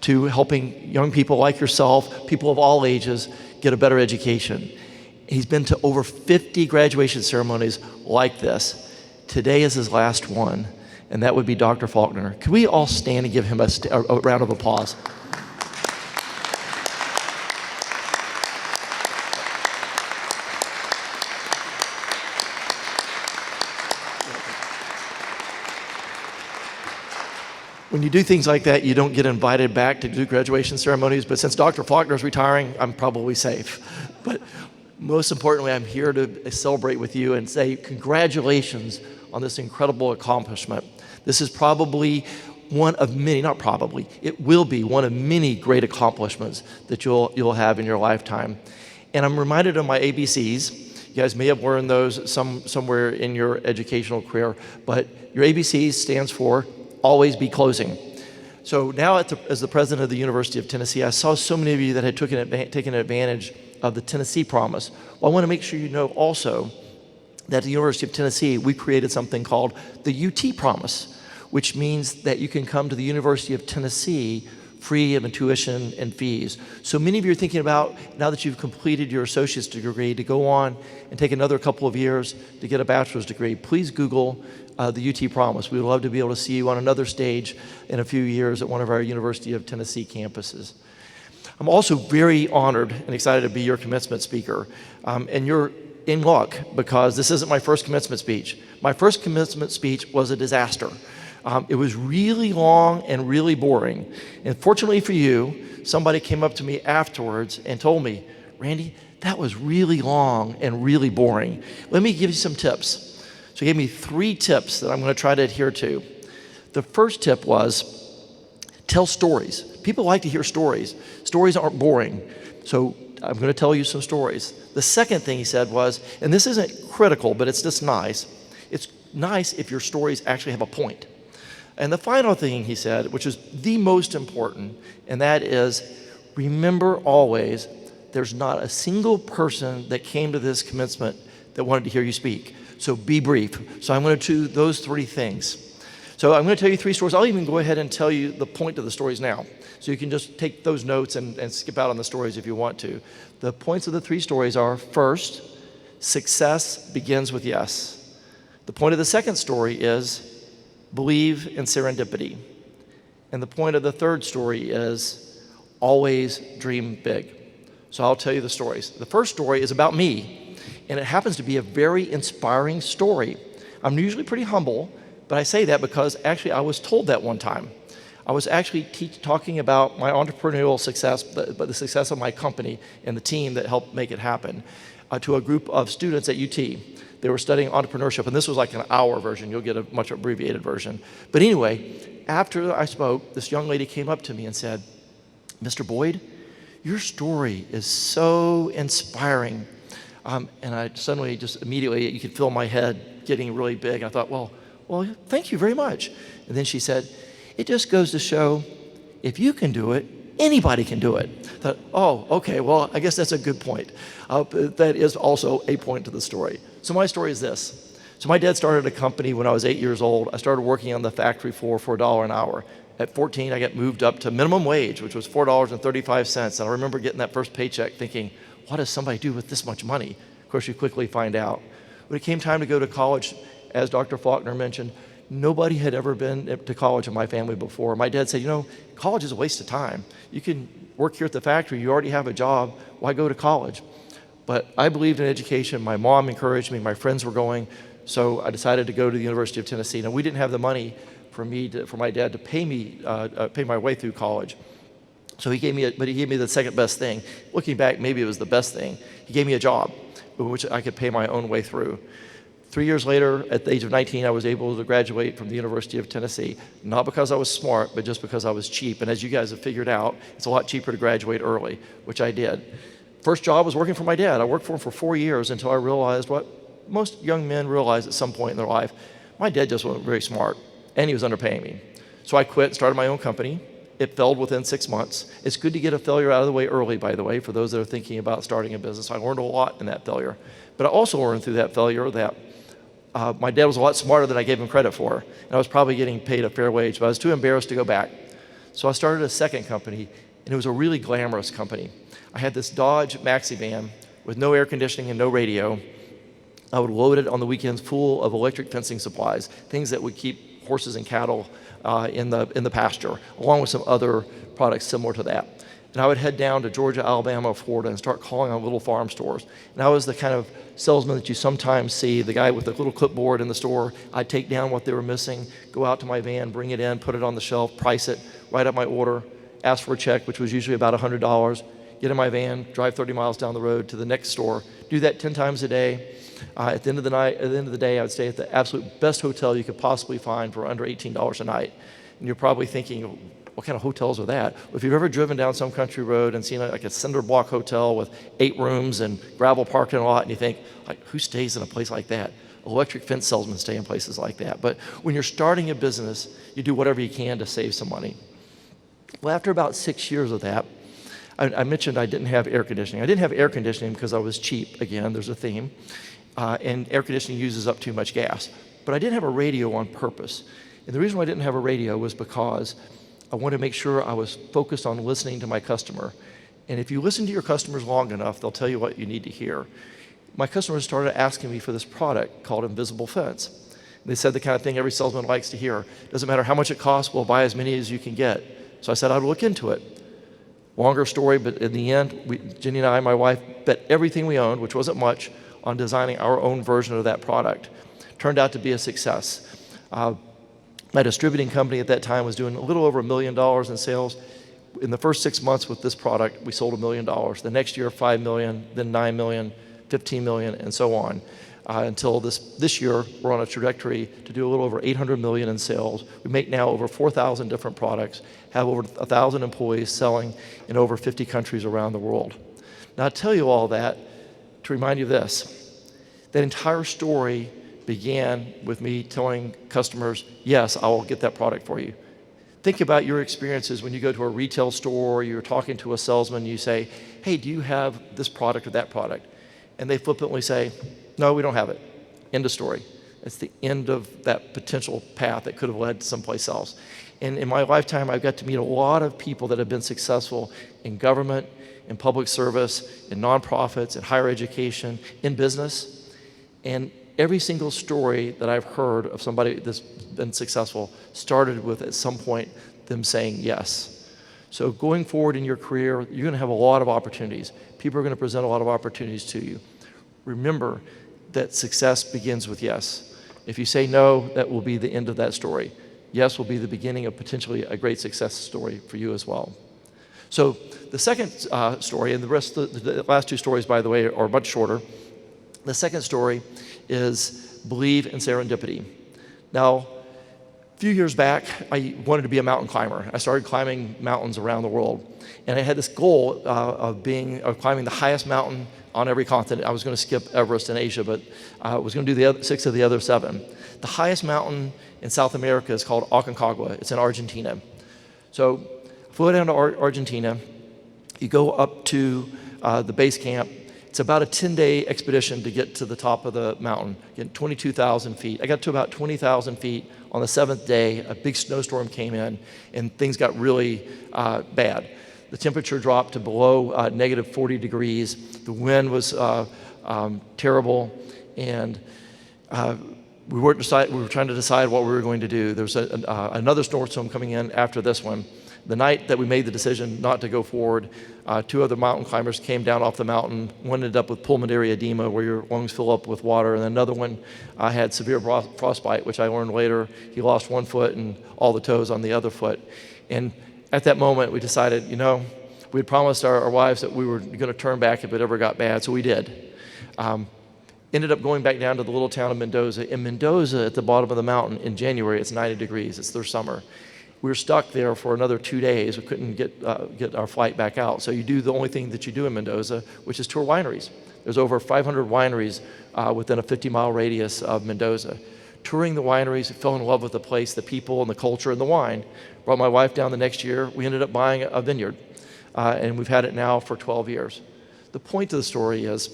to helping young people like yourself, people of all ages, get a better education. He's been to over 50 graduation ceremonies like this. Today is his last one, and that would be Dr. Faulkner. Could we all stand and give him a round of applause? When you do things like that, you don't get invited back to do graduation ceremonies, but since Dr. Faulkner is retiring, I'm probably safe. But most importantly, I'm here to celebrate with you and say congratulations on this incredible accomplishment. This is probably one of many, not probably, it will be one of many great accomplishments that you'll have in your lifetime. And I'm reminded of my ABCs. You guys may have learned those somewhere in your educational career, but your ABCs stands for always be closing. So now as the president of the University of Tennessee, I saw so many of you that had taken advantage of the Tennessee Promise. Well, I want to make sure you know also that at the University of Tennessee, we created something called the UT Promise, which means that you can come to the University of Tennessee free of tuition and fees. So many of you are thinking about, now that you've completed your associate's degree, to go on and take another couple of years to get a bachelor's degree. Please Google the UT Promise. We would love to be able to see you on another stage in a few years at one of our University of Tennessee campuses. I'm also very honored and excited to be your commencement speaker. And you're in luck because this isn't my first commencement speech. My first commencement speech was a disaster. It was really long and really boring. And fortunately for you, somebody came up to me afterwards and told me, Randy, that was really long and really boring. Let me give you some tips. So he gave me 3 tips that I'm going to try to adhere to. The first tip was tell stories. People like to hear stories. Stories aren't boring. So I'm going to tell you some stories. The second thing he said was, and this isn't critical, but it's just nice. It's nice if your stories actually have a point. And the final thing he said, which is the most important, and that is, remember always, there's not a single person that came to this commencement that wanted to hear you speak. So be brief. So I'm going to do those 3 things. So I'm going to tell you 3 stories. I'll even go ahead and tell you the point of the stories now. So you can just take those notes and skip out on the stories if you want to. The points of the 3 stories are, first, success begins with yes. The point of the second story is believe in serendipity. And the point of the third story is always dream big. So I'll tell you the stories. The first story is about me. And it happens to be a very inspiring story. I'm usually pretty humble, but I say that because actually I was told that one time. I was actually talking about my entrepreneurial success, but the success of my company and the team that helped make it happen, to a group of students at UT. They were studying entrepreneurship, and this was like an hour version. You'll get a much abbreviated version. But anyway, after I spoke, this young lady came up to me and said, Mr. Boyd, your story is so inspiring. And I suddenly just immediately, you could feel my head getting really big. I thought, well, thank you very much. And then she said, it just goes to show if you can do it, anybody can do it. I thought, oh, okay, well, I guess that's a good point. That is also a point to the story. So my story is this. So my dad started a company when I was 8 years old. I started working on the factory floor for $1 an hour. At 14, I got moved up to minimum wage, which was $4.35. And I remember getting that first paycheck thinking, what does somebody do with this much money? Of course, you quickly find out. When it came time to go to college, as Dr. Faulkner mentioned, nobody had ever been to college in my family before. My dad said, college is a waste of time. You can work here at the factory. You already have a job. Why go to college? But I believed in education. My mom encouraged me. My friends were going. So I decided to go to the University of Tennessee. Now, we didn't have the money for my dad to pay my way through college. So he gave me the second best thing. Looking back, maybe it was the best thing. He gave me a job, which I could pay my own way through. 3 years later, at the age of 19, I was able to graduate from the University of Tennessee, not because I was smart, but just because I was cheap. And as you guys have figured out, it's a lot cheaper to graduate early, which I did. First job was working for my dad. I worked for him for 4 years until I realized most young men realize at some point in their life, my dad just wasn't very smart, and he was underpaying me. So I quit, started my own company. It failed within 6 months. It's good to get a failure out of the way early, by the way, for those that are thinking about starting a business. I learned a lot in that failure. But I also learned through that failure that my dad was a lot smarter than I gave him credit for, and I was probably getting paid a fair wage, but I was too embarrassed to go back. So I started a second company, and it was a really glamorous company. I had this Dodge Maxi van with no air conditioning and no radio. I would load it on the weekends full of electric fencing supplies, things that would keep horses and cattle in the pasture, along with some other products similar to that. And I would head down to Georgia, Alabama, Florida, and start calling on little farm stores. And I was the kind of salesman that you sometimes see, the guy with the little clipboard in the store. I'd take down what they were missing, go out to my van, bring it in, put it on the shelf, price it, write up my order, ask for a check, which was usually about $100, get in my van, drive 30 miles down the road to the next store, do that 10 times a day. At the end of the day, I would stay at the absolute best hotel you could possibly find for under $18 a night. And you're probably thinking, what kind of hotels are that? Well, if you've ever driven down some country road and seen like a cinder block hotel with 8 rooms and gravel parking lot, and you think, like, who stays in a place like that? Electric fence salesmen stay in places like that. But when you're starting a business, you do whatever you can to save some money. Well, after about 6 years of that, I mentioned I didn't have air conditioning. I didn't have air conditioning because I was cheap. Again, there's a theme. And air conditioning uses up too much gas. But I didn't have a radio on purpose. And the reason why I didn't have a radio was because I wanted to make sure I was focused on listening to my customer. And if you listen to your customers long enough, they'll tell you what you need to hear. My customers started asking me for this product called Invisible Fence. They said the kind of thing every salesman likes to hear. Doesn't matter how much it costs, we'll buy as many as you can get. So I said I'd look into it. Longer story, but in the end, Jenny and I, my wife, bet everything we owned, which wasn't much, on designing our own version of that product. Turned out to be a success. My distributing company at that time was doing a little over $1 million in sales. In the first 6 months with this product, we sold $1 million. The next year, 5 million, then 9 million, 15 million, and so on. Until this year, we're on a trajectory to do a little over 800 million in sales. We make now over 4,000 different products, have over 1,000 employees selling in over 50 countries around the world. Now, I tell you all that to remind you of this. That entire story began with me telling customers, yes, I will get that product for you. Think about your experiences when you go to a retail store, you're talking to a salesman, you say, hey, do you have this product or that product? And they flippantly say, no, we don't have it. End of story. It's the end of that potential path that could have led someplace else. And in my lifetime, I've got to meet a lot of people that have been successful in government, in public service, in nonprofits, in higher education, in business. And every single story that I've heard of somebody that's been successful started with, at some point, them saying yes. So going forward in your career, you're going to have a lot of opportunities. People are going to present a lot of opportunities to you. Remember that success begins with yes. If you say no, that will be the end of that story. Yes will be the beginning of potentially a great success story for you as well. So the second story, and the last two stories, by the way, are much shorter. The second story is believe in serendipity. Now, a few years back, I wanted to be a mountain climber. I started climbing mountains around the world. And I had this goal of climbing the highest mountain on every continent. I was going to skip Everest in Asia, but I was going to do 6 of the other 7. The highest mountain in South America is called Aconcagua. It's in Argentina. So I flew down to Argentina. You go up to the base camp. It's about a 10-day expedition to get to the top of the mountain, get 22,000 feet. I got to about 20,000 feet. On the 7th day, a big snowstorm came in, and things got really bad. The temperature dropped to below negative 40 degrees. The wind was terrible, and we were trying to decide what we were going to do. There was another snowstorm coming in after this one. The night that we made the decision not to go forward, 2 other mountain climbers came down off the mountain. One ended up with pulmonary edema, where your lungs fill up with water, and another one had severe frostbite, which I learned later. He lost 1 foot and all the toes on the other foot. And at that moment, we decided, we had promised our wives that we were going to turn back if it ever got bad, so we did. Ended up going back down to the little town of Mendoza. In Mendoza, at the bottom of the mountain, in January, it's 90 degrees. It's their summer. We were stuck there for another 2 days. We couldn't get our flight back out. So you do the only thing that you do in Mendoza, which is tour wineries. There's over 500 wineries within a 50-mile radius of Mendoza. Touring the wineries, fell in love with the place, the people, and the culture, and the wine. Brought my wife down the next year. We ended up buying a vineyard, and we've had it now for 12 years. The point of the story is,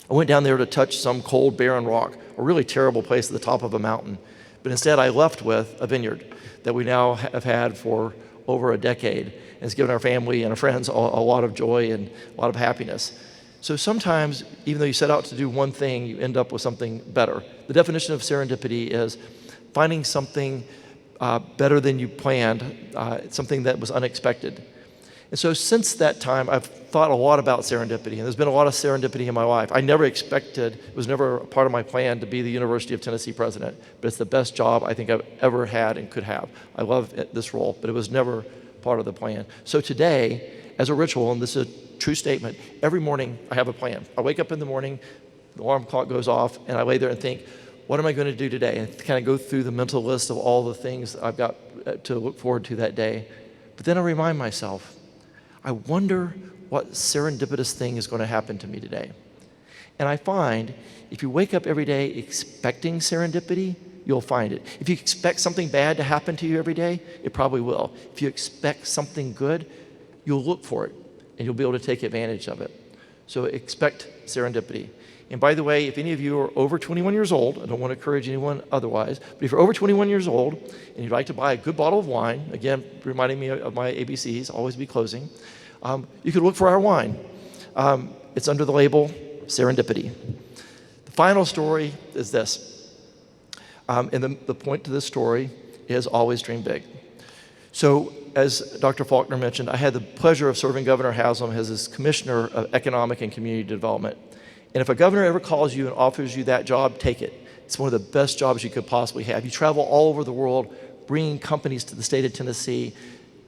I went down there to touch some cold, barren rock, a really terrible place at the top of a mountain. But instead, I left with a vineyard that we now have had for over a decade, and it's given our family and our friends a lot of joy and a lot of happiness. So sometimes, even though you set out to do one thing, you end up with something better. The definition of serendipity is finding something better than you planned, something that was unexpected. And so since that time, I've thought a lot about serendipity, and there's been a lot of serendipity in my life. I never expected, it was never a part of my plan to be the University of Tennessee president, but it's the best job I think I've ever had and could have. I love this role, but it was never part of the plan. So today, as a ritual, and this is a true statement, every morning I have a plan. I wake up in the morning, the alarm clock goes off, and I lay there and think, what am I going to do today? And kind of go through the mental list of all the things I've got to look forward to that day. But then I remind myself, I wonder what serendipitous thing is going to happen to me today. And I find if you wake up every day expecting serendipity, you'll find it. If you expect something bad to happen to you every day, it probably will. If you expect something good, you'll look for it, and you'll be able to take advantage of it. So expect serendipity. And by the way, if any of you are over 21 years old, I don't want to encourage anyone otherwise, but if you're over 21 years old and you'd like to buy a good bottle of wine, again, reminding me of my ABCs, always be closing, you could look for our wine. It's under the label Serendipity. The final story is this. And the point to this story is always dream big. So as Dr. Faulkner mentioned, I had the pleasure of serving Governor Haslam as his Commissioner of Economic and Community Development. And if a governor ever calls you and offers you that job, take it. It's one of the best jobs you could possibly have. You travel all over the world, bringing companies to the state of Tennessee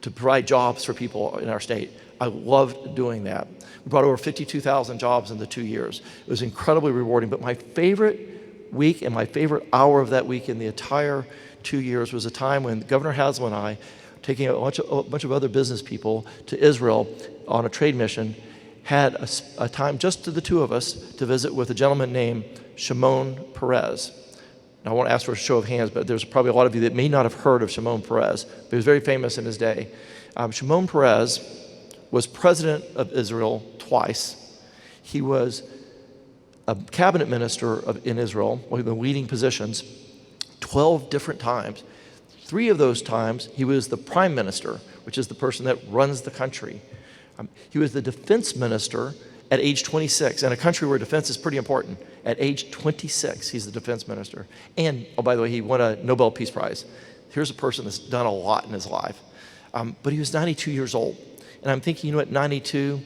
to provide jobs for people in our state. I loved doing that. We brought over 52,000 jobs in the 2 years. It was incredibly rewarding, but my favorite week and my favorite hour of that week in the entire 2 years was a time when Governor Haslam and I, taking a bunch of other business people to Israel on a trade mission, had a time just to the two of us to visit with a gentleman named Shimon Peres. Now, I won't ask for a show of hands, but there's probably a lot of you that may not have heard of Shimon Peres, but he was very famous in his day. Shimon Peres was president of Israel twice. He was a cabinet minister in Israel, one of the leading positions, 12 different times. 3 of those times, he was the prime minister, which is the person that runs the country. He was the defense minister at age 26, in a country where defense is pretty important. At age 26, he's the defense minister. And, oh, by the way, he won a Nobel Peace Prize. Here's a person that's done a lot in his life. But he was 92 years old. And I'm thinking, you know, at 92,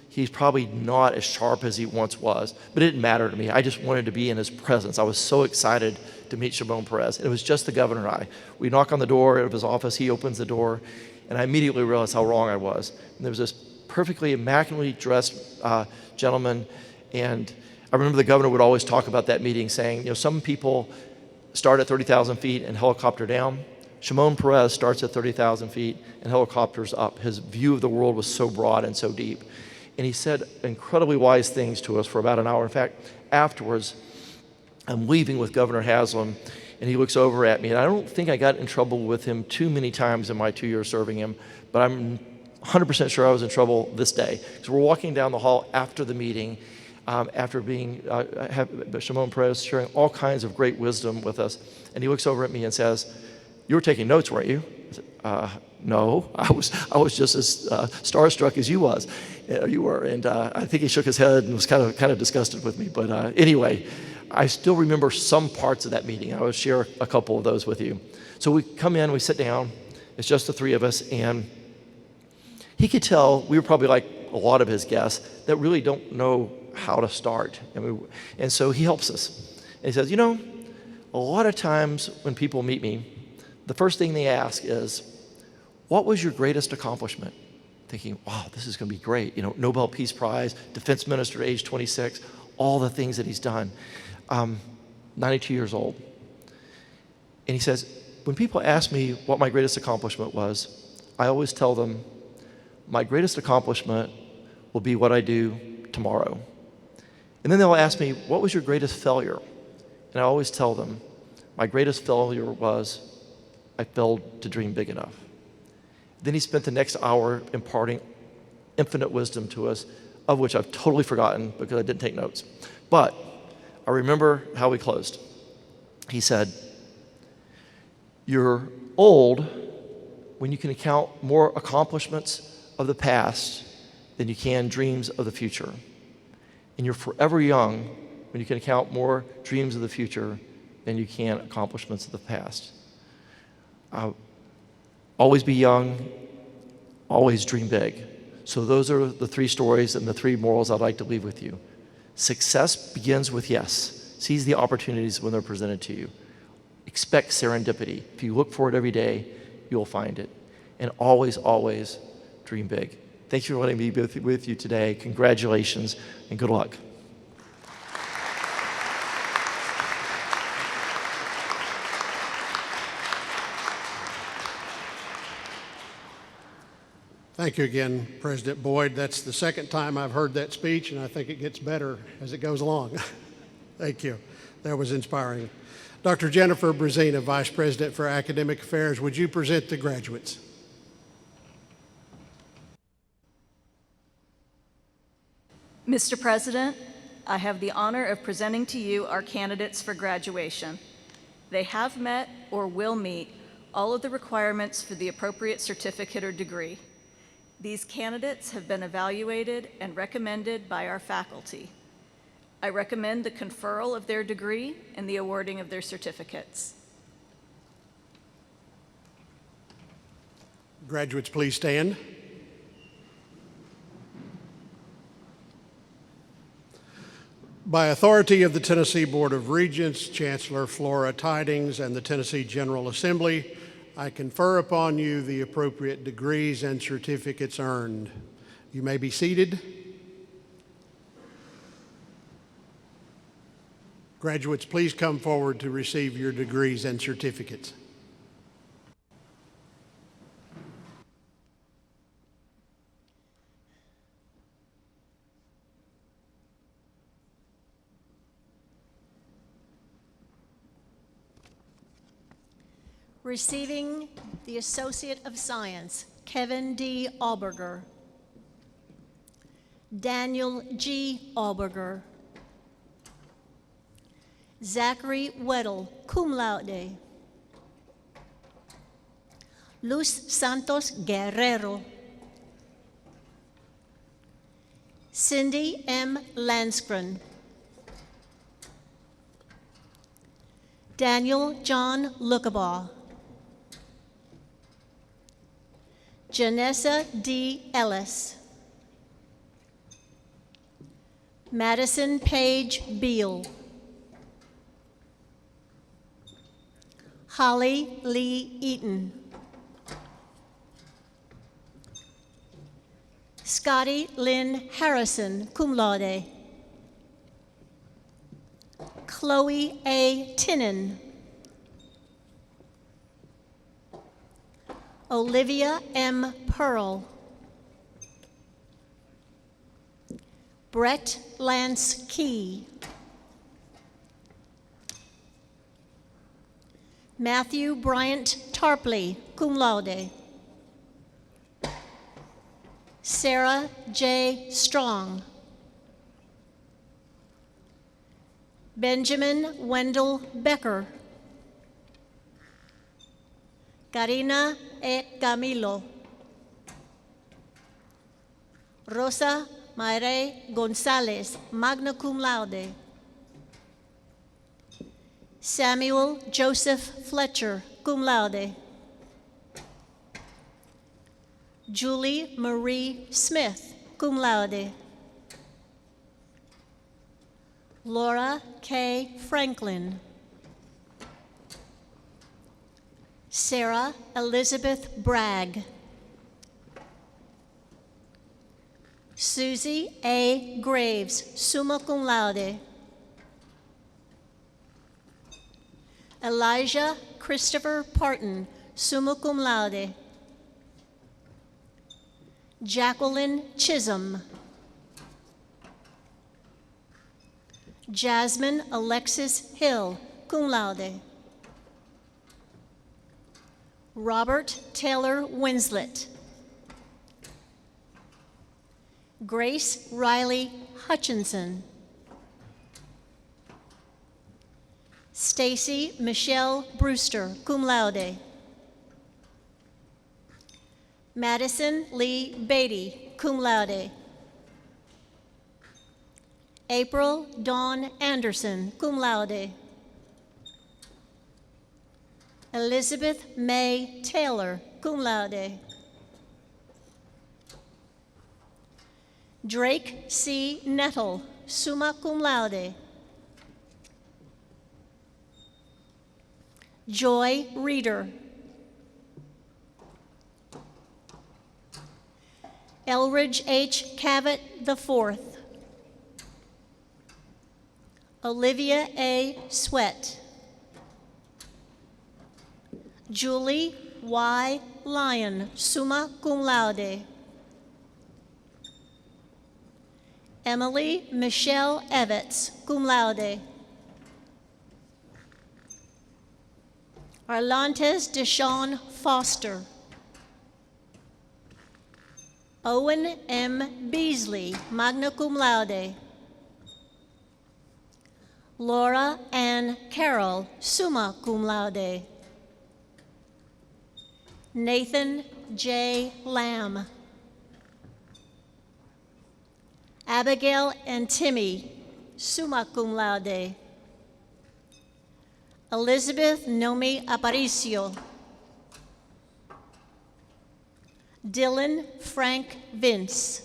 he's probably not as sharp as he once was. But it didn't matter to me. I just wanted to be in his presence. I was so excited to meet Shimon Peres. And it was just the governor and I. We knock on the door of his office. He opens the door. And I immediately realized how wrong I was. And there was this perfectly immaculately dressed gentleman. And I remember the governor would always talk about that meeting saying, you know, some people start at 30,000 feet and helicopter down. Shimon Peres starts at 30,000 feet and helicopters up. His view of the world was so broad and so deep. And he said incredibly wise things to us for about an hour. In fact, afterwards, I'm leaving with Governor Haslam, and he looks over at me. And I don't think I got in trouble with him too many times in my 2 years serving him, but I'm 100% sure I was in trouble this day. Because we're walking down the hall after the meeting, after Shimon Peres sharing all kinds of great wisdom with us. And he looks over at me and says, "You were taking notes, weren't you?" I said, "No, I was just as starstruck as you were." And I think he shook his head and was kind of disgusted with me. But anyway, I still remember some parts of that meeting. I will share a couple of those with you. So we come in, we sit down. It's just the 3 of us, and he could tell we were probably like a lot of his guests that really don't know how to start. And so he helps us. And he says, you know, a lot of times when people meet me, the first thing they ask is, what was your greatest accomplishment? Thinking, wow, this is going to be great. You know, Nobel Peace Prize, defense minister at age 26, all the things that he's done. 92 years old. And he says, when people ask me what my greatest accomplishment was, I always tell them, my greatest accomplishment will be what I do tomorrow. And then they'll ask me, what was your greatest failure? And I always tell them, my greatest failure was I failed to dream big enough. Then he spent the next hour imparting infinite wisdom to us, of which I've totally forgotten because I didn't take notes. But I remember how we closed. He said, you're old when you can count more accomplishments of the past than you can dreams of the future. And you're forever young when you can count more dreams of the future than you can accomplishments of the past. Always be young, always dream big. So those are the three stories and the three morals I'd like to leave with you. Success begins with yes. Seize the opportunities when they're presented to you. Expect serendipity. If you look for it every day, you'll find it. And always, always dream big. Thank you for letting me be with you today. Congratulations and good luck. Thank you again, President Boyd. That's the second time I've heard that speech, and I think it gets better as it goes along. Thank you. That was inspiring. Dr. Jennifer Brazina, Vice President for Academic Affairs, would you present the graduates? Mr. President, I have the honor of presenting to you our candidates for graduation. They have met or will meet all of the requirements for the appropriate certificate or degree. These candidates have been evaluated and recommended by our faculty. I recommend the conferral of their degree and the awarding of their certificates. Graduates, please stand. By authority of the Tennessee Board of Regents, Chancellor Flora Tidings, and the Tennessee General Assembly, I confer upon you the appropriate degrees and certificates earned. You may be seated. Graduates, please come forward to receive your degrees and certificates. Receiving the Associate of Science, Kevin D. Alberger. Daniel G. Alberger. Zachary Weddle, cum laude. Luz Santos Guerrero. Cindy M. Lansgren. Daniel John Lookabaugh. Janessa D. Ellis. Madison Page Beal. Holly Lee Eaton. Scotty Lynn Harrison, cum laude. Chloe A. Tinnen. Olivia M. Pearl. Brett Lance Key. Matthew Bryant Tarpley, cum laude. Sarah J. Strong. Benjamin Wendell Becker. Karina E. Camilo. Rosa Mayre Gonzalez, magna cum laude. Samuel Joseph Fletcher, cum laude. Julie Marie Smith, cum laude. Laura K. Franklin. Sarah Elizabeth Bragg. Susie A. Graves, summa cum laude. Elijah Christopher Parton, summa cum laude. Jacqueline Chisholm. Jasmine Alexis Hill, cum laude. Robert Taylor Winslet. Grace Riley Hutchinson. Stacy Michelle Brewster, cum laude. Madison Lee Beatty, cum laude. April Dawn Anderson, cum laude. Elizabeth May Taylor, cum laude. Drake C. Nettle, summa cum laude. Joy Reeder. Elridge H. Cavett IV. Olivia A. Sweat. Julie Y. Lyon, summa cum laude. Emily Michelle Evans, cum laude. Arlantes Deshawn Foster. Owen M. Beasley, magna cum laude. Laura Ann Carroll, summa cum laude. Nathan J. Lamb. Abigail and Timmy, summa cum laude. Elizabeth Nomi Aparicio. Dylan Frank Vince.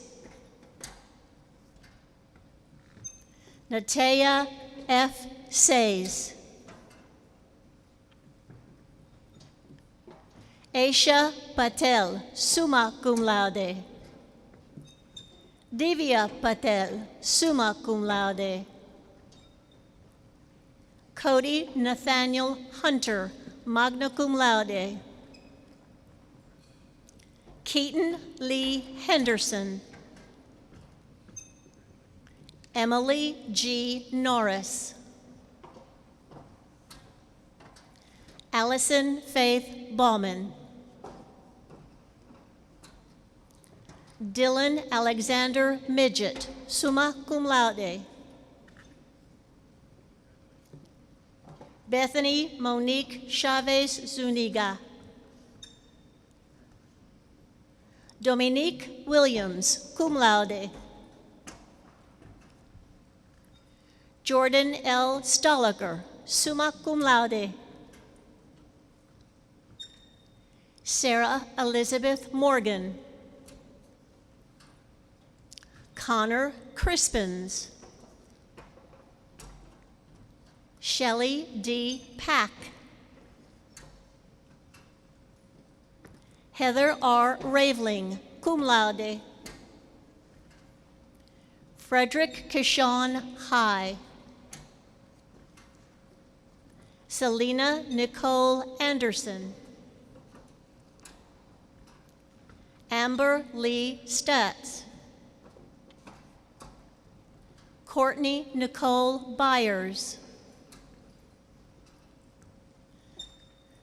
Natea F. Says. Aisha Patel, summa cum laude. Divya Patel, summa cum laude. Cody Nathaniel Hunter, magna cum laude. Keaton Lee Henderson. Emily G. Norris. Allison Faith Bauman. Dylan Alexander Midget, summa cum laude. Bethany Monique Chavez Zuniga. Dominique Williams, cum laude. Jordan L. Stolaker, summa cum laude. Sarah Elizabeth Morgan. Connor Crispins. Shelley D. Pack. Heather R. Raveling, cum laude. Frederick Kishon High. Selena Nicole Anderson. Amber Lee Stutz. Courtney Nicole Byers.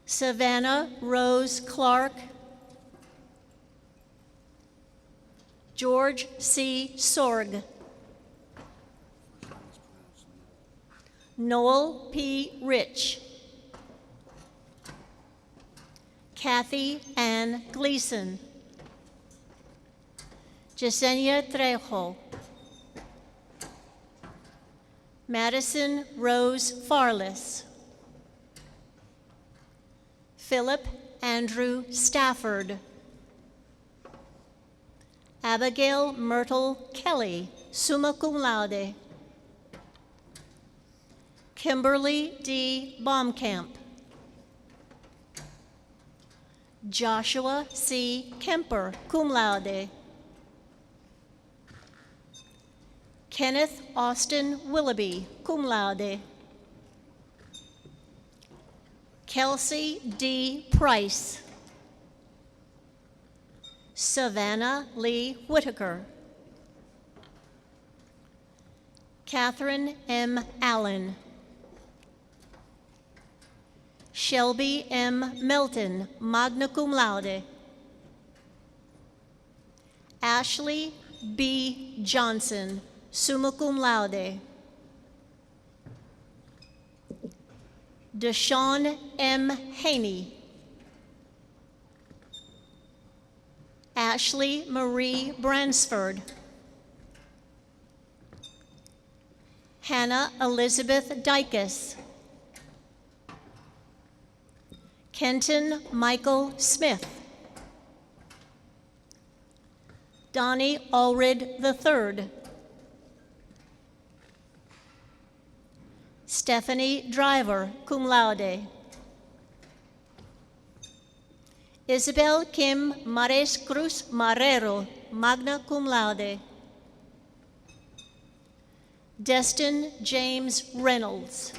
Savannah Rose Clark. George C. Sorg. Noel P. Rich. Kathy Ann Gleason. Yesenia Trejo. Madison Rose Farless. Philip Andrew Stafford. Abigail Myrtle Kelly, summa cum laude. Kimberly D. Baumkamp. Joshua C. Kemper, cum laude. Kenneth Austin Willoughby, cum laude. Kelsey D. Price. Savannah Lee Whitaker. Catherine M. Allen. Shelby M. Melton, magna cum laude. Ashley B. Johnson, summa cum laude. Deshawn M. Haney. Ashley Marie Bransford. Hannah Elizabeth Dykus. Kenton Michael Smith. Donnie Allred III. Stephanie Driver, cum laude. Isabel Kim Mares Cruz Marrero, magna cum laude. Destin James Reynolds.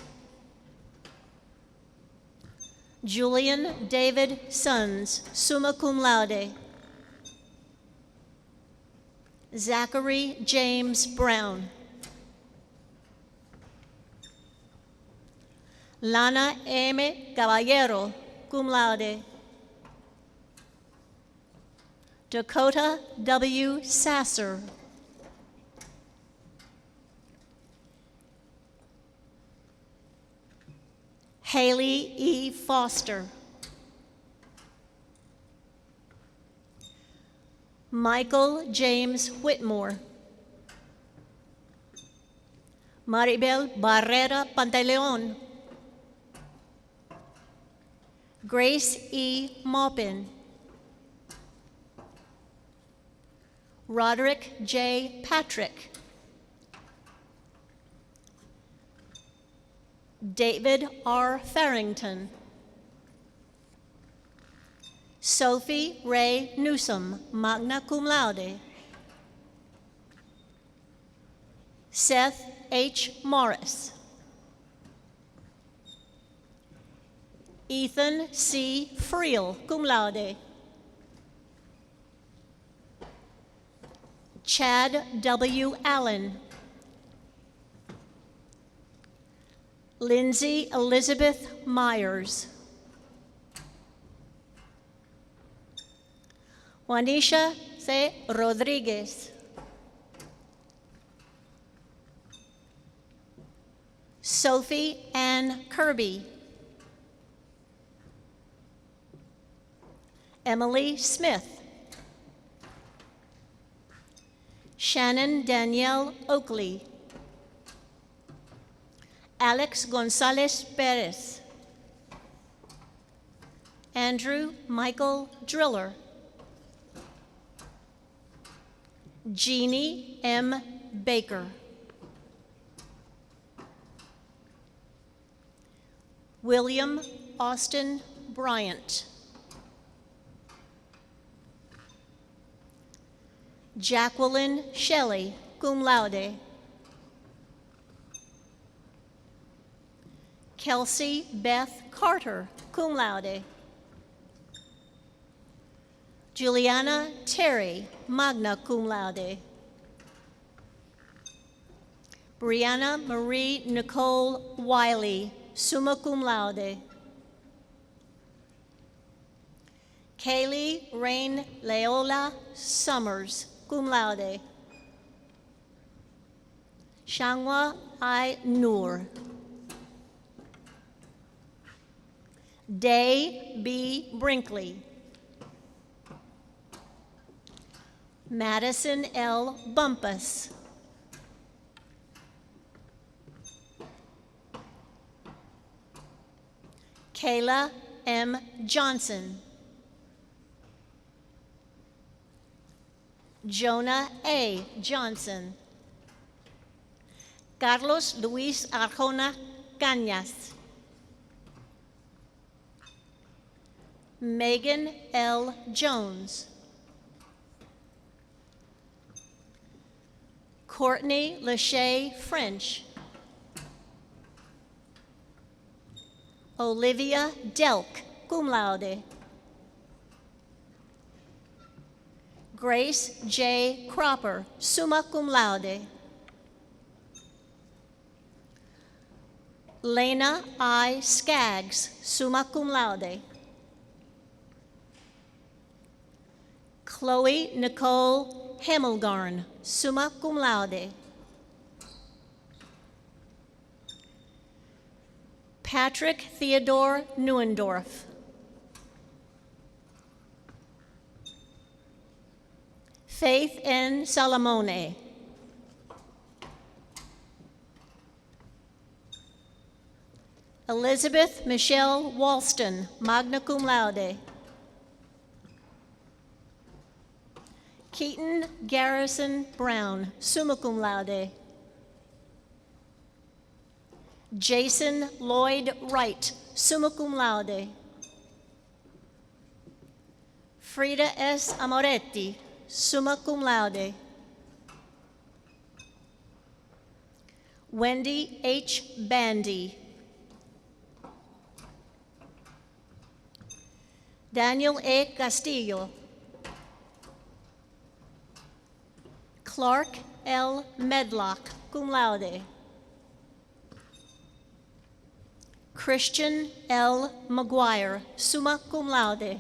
Julian David Sons, summa cum laude. Zachary James Brown. Lana M. Caballero, cum laude. Dakota W. Sasser. Haley E. Foster. Michael James Whitmore. Maribel Barrera Pantaleon. Grace E. Maupin. Roderick J. Patrick. David R. Farrington. Sophie Ray Newsom, magna cum laude. Seth H. Morris. Ethan C. Friel, cum laude. Chad W. Allen. Lindsay Elizabeth Myers. Juanisha C. Rodriguez. Sophie Ann Kirby. Emily Smith. Shannon Danielle Oakley. Alex Gonzalez Perez. Andrew Michael Driller. Jeannie M. Baker. William Austin Bryant. Jacqueline Shelley, cum laude. Kelsey Beth Carter, cum laude. Juliana Terry, magna cum laude. Brianna Marie Nicole Wiley, summa cum laude. Kaylee Rain Leola Summers, cum laude. Shangwa I. Noor. Day B. Brinkley. Madison L. Bumpus. Kayla M. Johnson. Jonah A. Johnson. Carlos Luis Arjona Cañas. Megan L. Jones. Courtney Lachey French. Olivia Delk, cum laude. Grace J. Cropper, summa cum laude. Lena I. Skaggs, summa cum laude. Chloe Nicole Hemmelgarn, summa cum laude. Patrick Theodore Neuendorf. Faith N. Salamone. Elizabeth Michelle Walston, magna cum laude. Keaton Garrison Brown, summa cum laude. Jason Lloyd Wright, summa cum laude. Frida S. Amoretti, summa cum laude. Wendy H. Bandy. Daniel A. Castillo. Clark L. Medlock, cum laude. Christian L. McGuire, summa cum laude.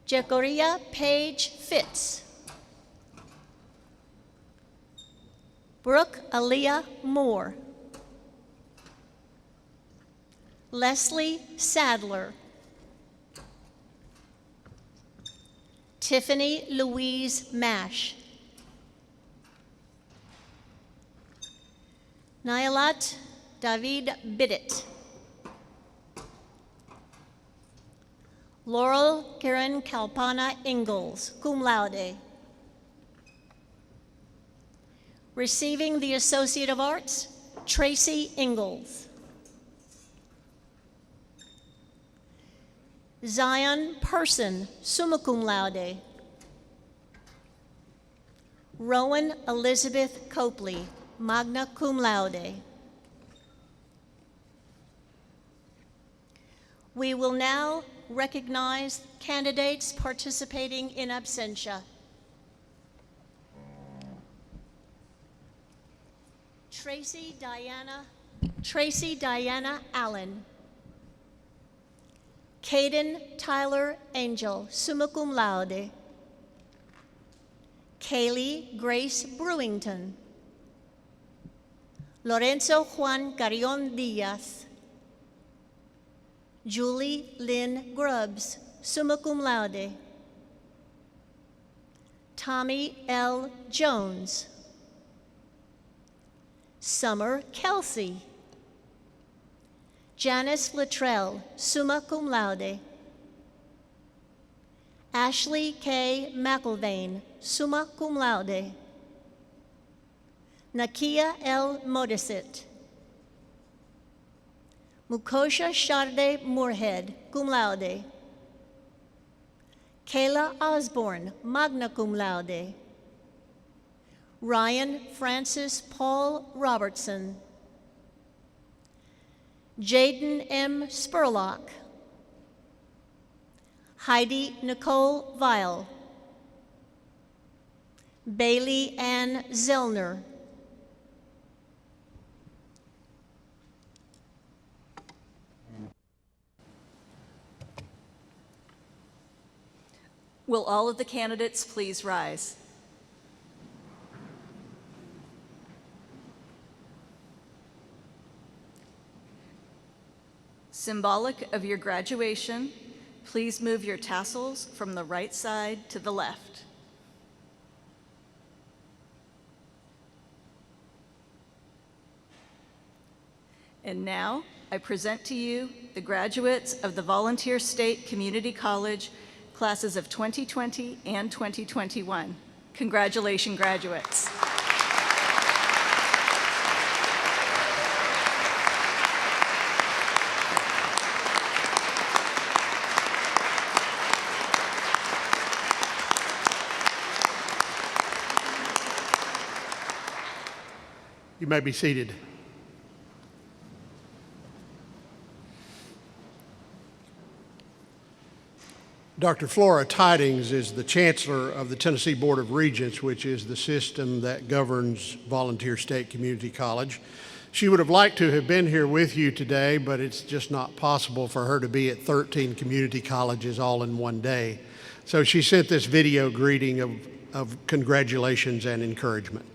Jecoria Page Fitz. Brooke Aaliyah Moore. Leslie Sadler. Tiffany Louise Mash. Nailat David Bidit. Laurel Karen Kalpana Ingalls, cum laude. Receiving the Associate of Arts, Tracy Ingalls. Zion Person, summa cum laude. Rowan Elizabeth Copley, magna cum laude. We will now recognize candidates participating in absentia. Tracy Diana Allen. Caden Tyler Angel, summa cum laude. Kaylee Grace Brewington. Lorenzo Juan Carrion Diaz. Julie Lynn Grubbs, summa cum laude. Tommy L. Jones. Summer Kelsey. Janice Luttrell, summa cum laude. Ashley K. McIlvain, summa cum laude. Nakia L. Modisit. Mukosha Sharde Moorhead, cum laude. Kayla Osborne, magna cum laude. Ryan Francis Paul Robertson. Jaden M. Spurlock. Heidi Nicole Weil. Bailey Ann Zellner. Will all of the candidates please rise? Symbolic of your graduation, please move your tassels from the right side to the left. And now, I present to you the graduates of the Volunteer State Community College classes of 2020 and 2021. Congratulations, graduates. You may be seated. Dr. Flora Tidings is the Chancellor of the Tennessee Board of Regents, which is the system that governs Volunteer State Community College. She would have liked to have been here with you today, but it's just not possible for her to be at 13 community colleges all in one day. So she sent this video greeting of congratulations and encouragement.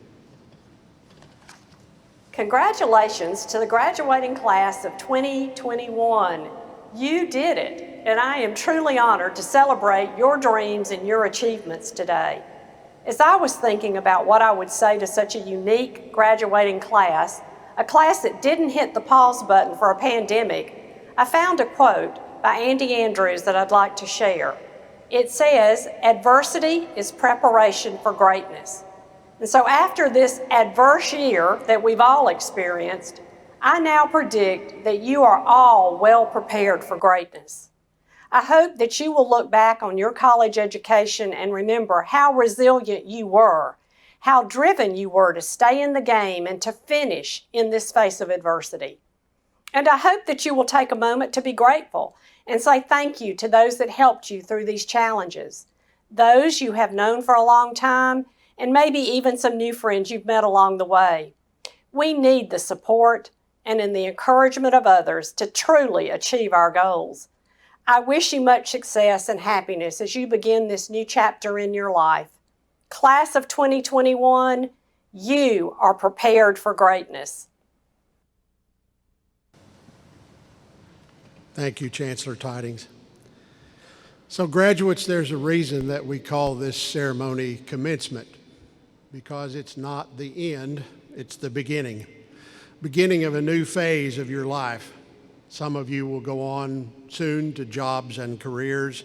Congratulations to the graduating class of 2021. You did it, and I am truly honored to celebrate your dreams and your achievements today. As I was thinking about what I would say to such a unique graduating class, a class that didn't hit the pause button for a pandemic, I found a quote by Andy Andrews that I'd like to share. It says, "Adversity is preparation for greatness." And so after this adverse year that we've all experienced, I now predict that you are all well prepared for greatness. I hope that you will look back on your college education and remember how resilient you were, how driven you were to stay in the game and to finish in this face of adversity. And I hope that you will take a moment to be grateful and say thank you to those that helped you through these challenges, those you have known for a long time, and maybe even some new friends you've met along the way. We need the support and in the encouragement of others to truly achieve our goals. I wish you much success and happiness as you begin this new chapter in your life. Class of 2021, you are prepared for greatness. Thank you, Chancellor Tidings. So graduates, there's a reason that we call this ceremony commencement, because it's not the end, it's the beginning of a new phase of your life. Some of you will go on soon to jobs and careers,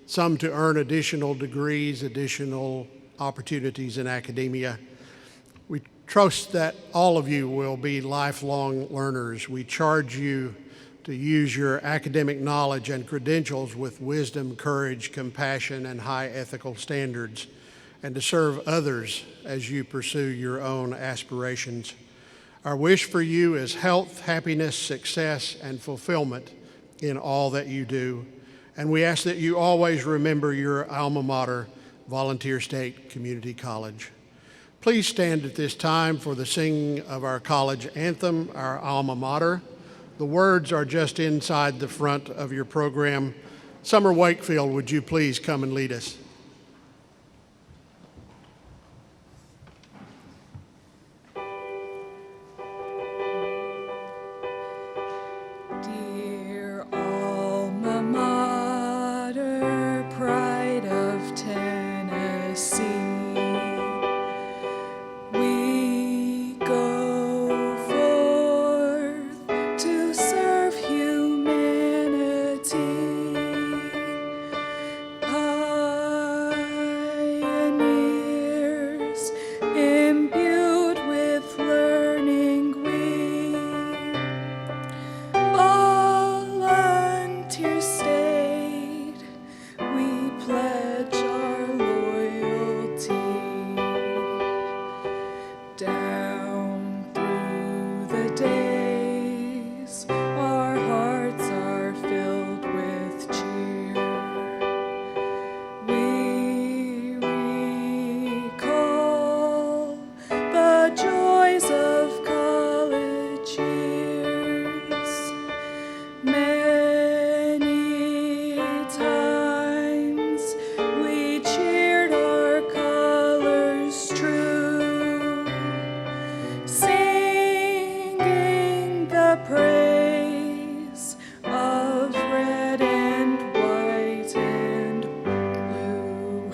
some to earn additional degrees, additional opportunities in academia. We trust that all of you will be lifelong learners. We charge you to use your academic knowledge and credentials with wisdom, courage, compassion, and high ethical standards, and to serve others as you pursue your own aspirations. Our wish for you is health, happiness, success, and fulfillment in all that you do. And we ask that you always remember your alma mater, Volunteer State Community College. Please stand at this time for the singing of our college anthem, our alma mater. The words are just inside the front of your program. Summer Wakefield, would you please come and lead us? Dear alma mater, pride of Tennessee, we go forth to serve humanity, pioneers imbued with learning we, volunteer state, we pledge our loyalty. Down through the days, our hearts are filled with cheer. We recall the joys of college years. Many times we cheered our colors true, singing the praise of red and white and blue.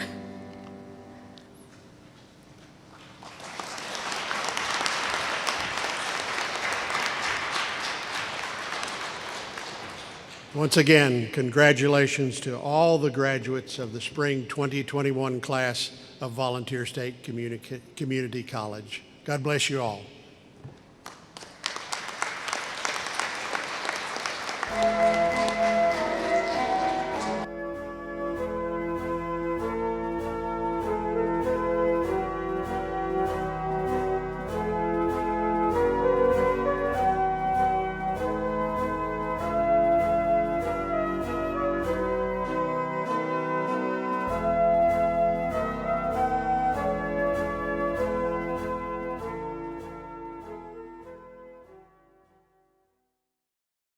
Once again, congratulations to all the graduates of the spring 2021 class of Volunteer State Community College. God bless you all.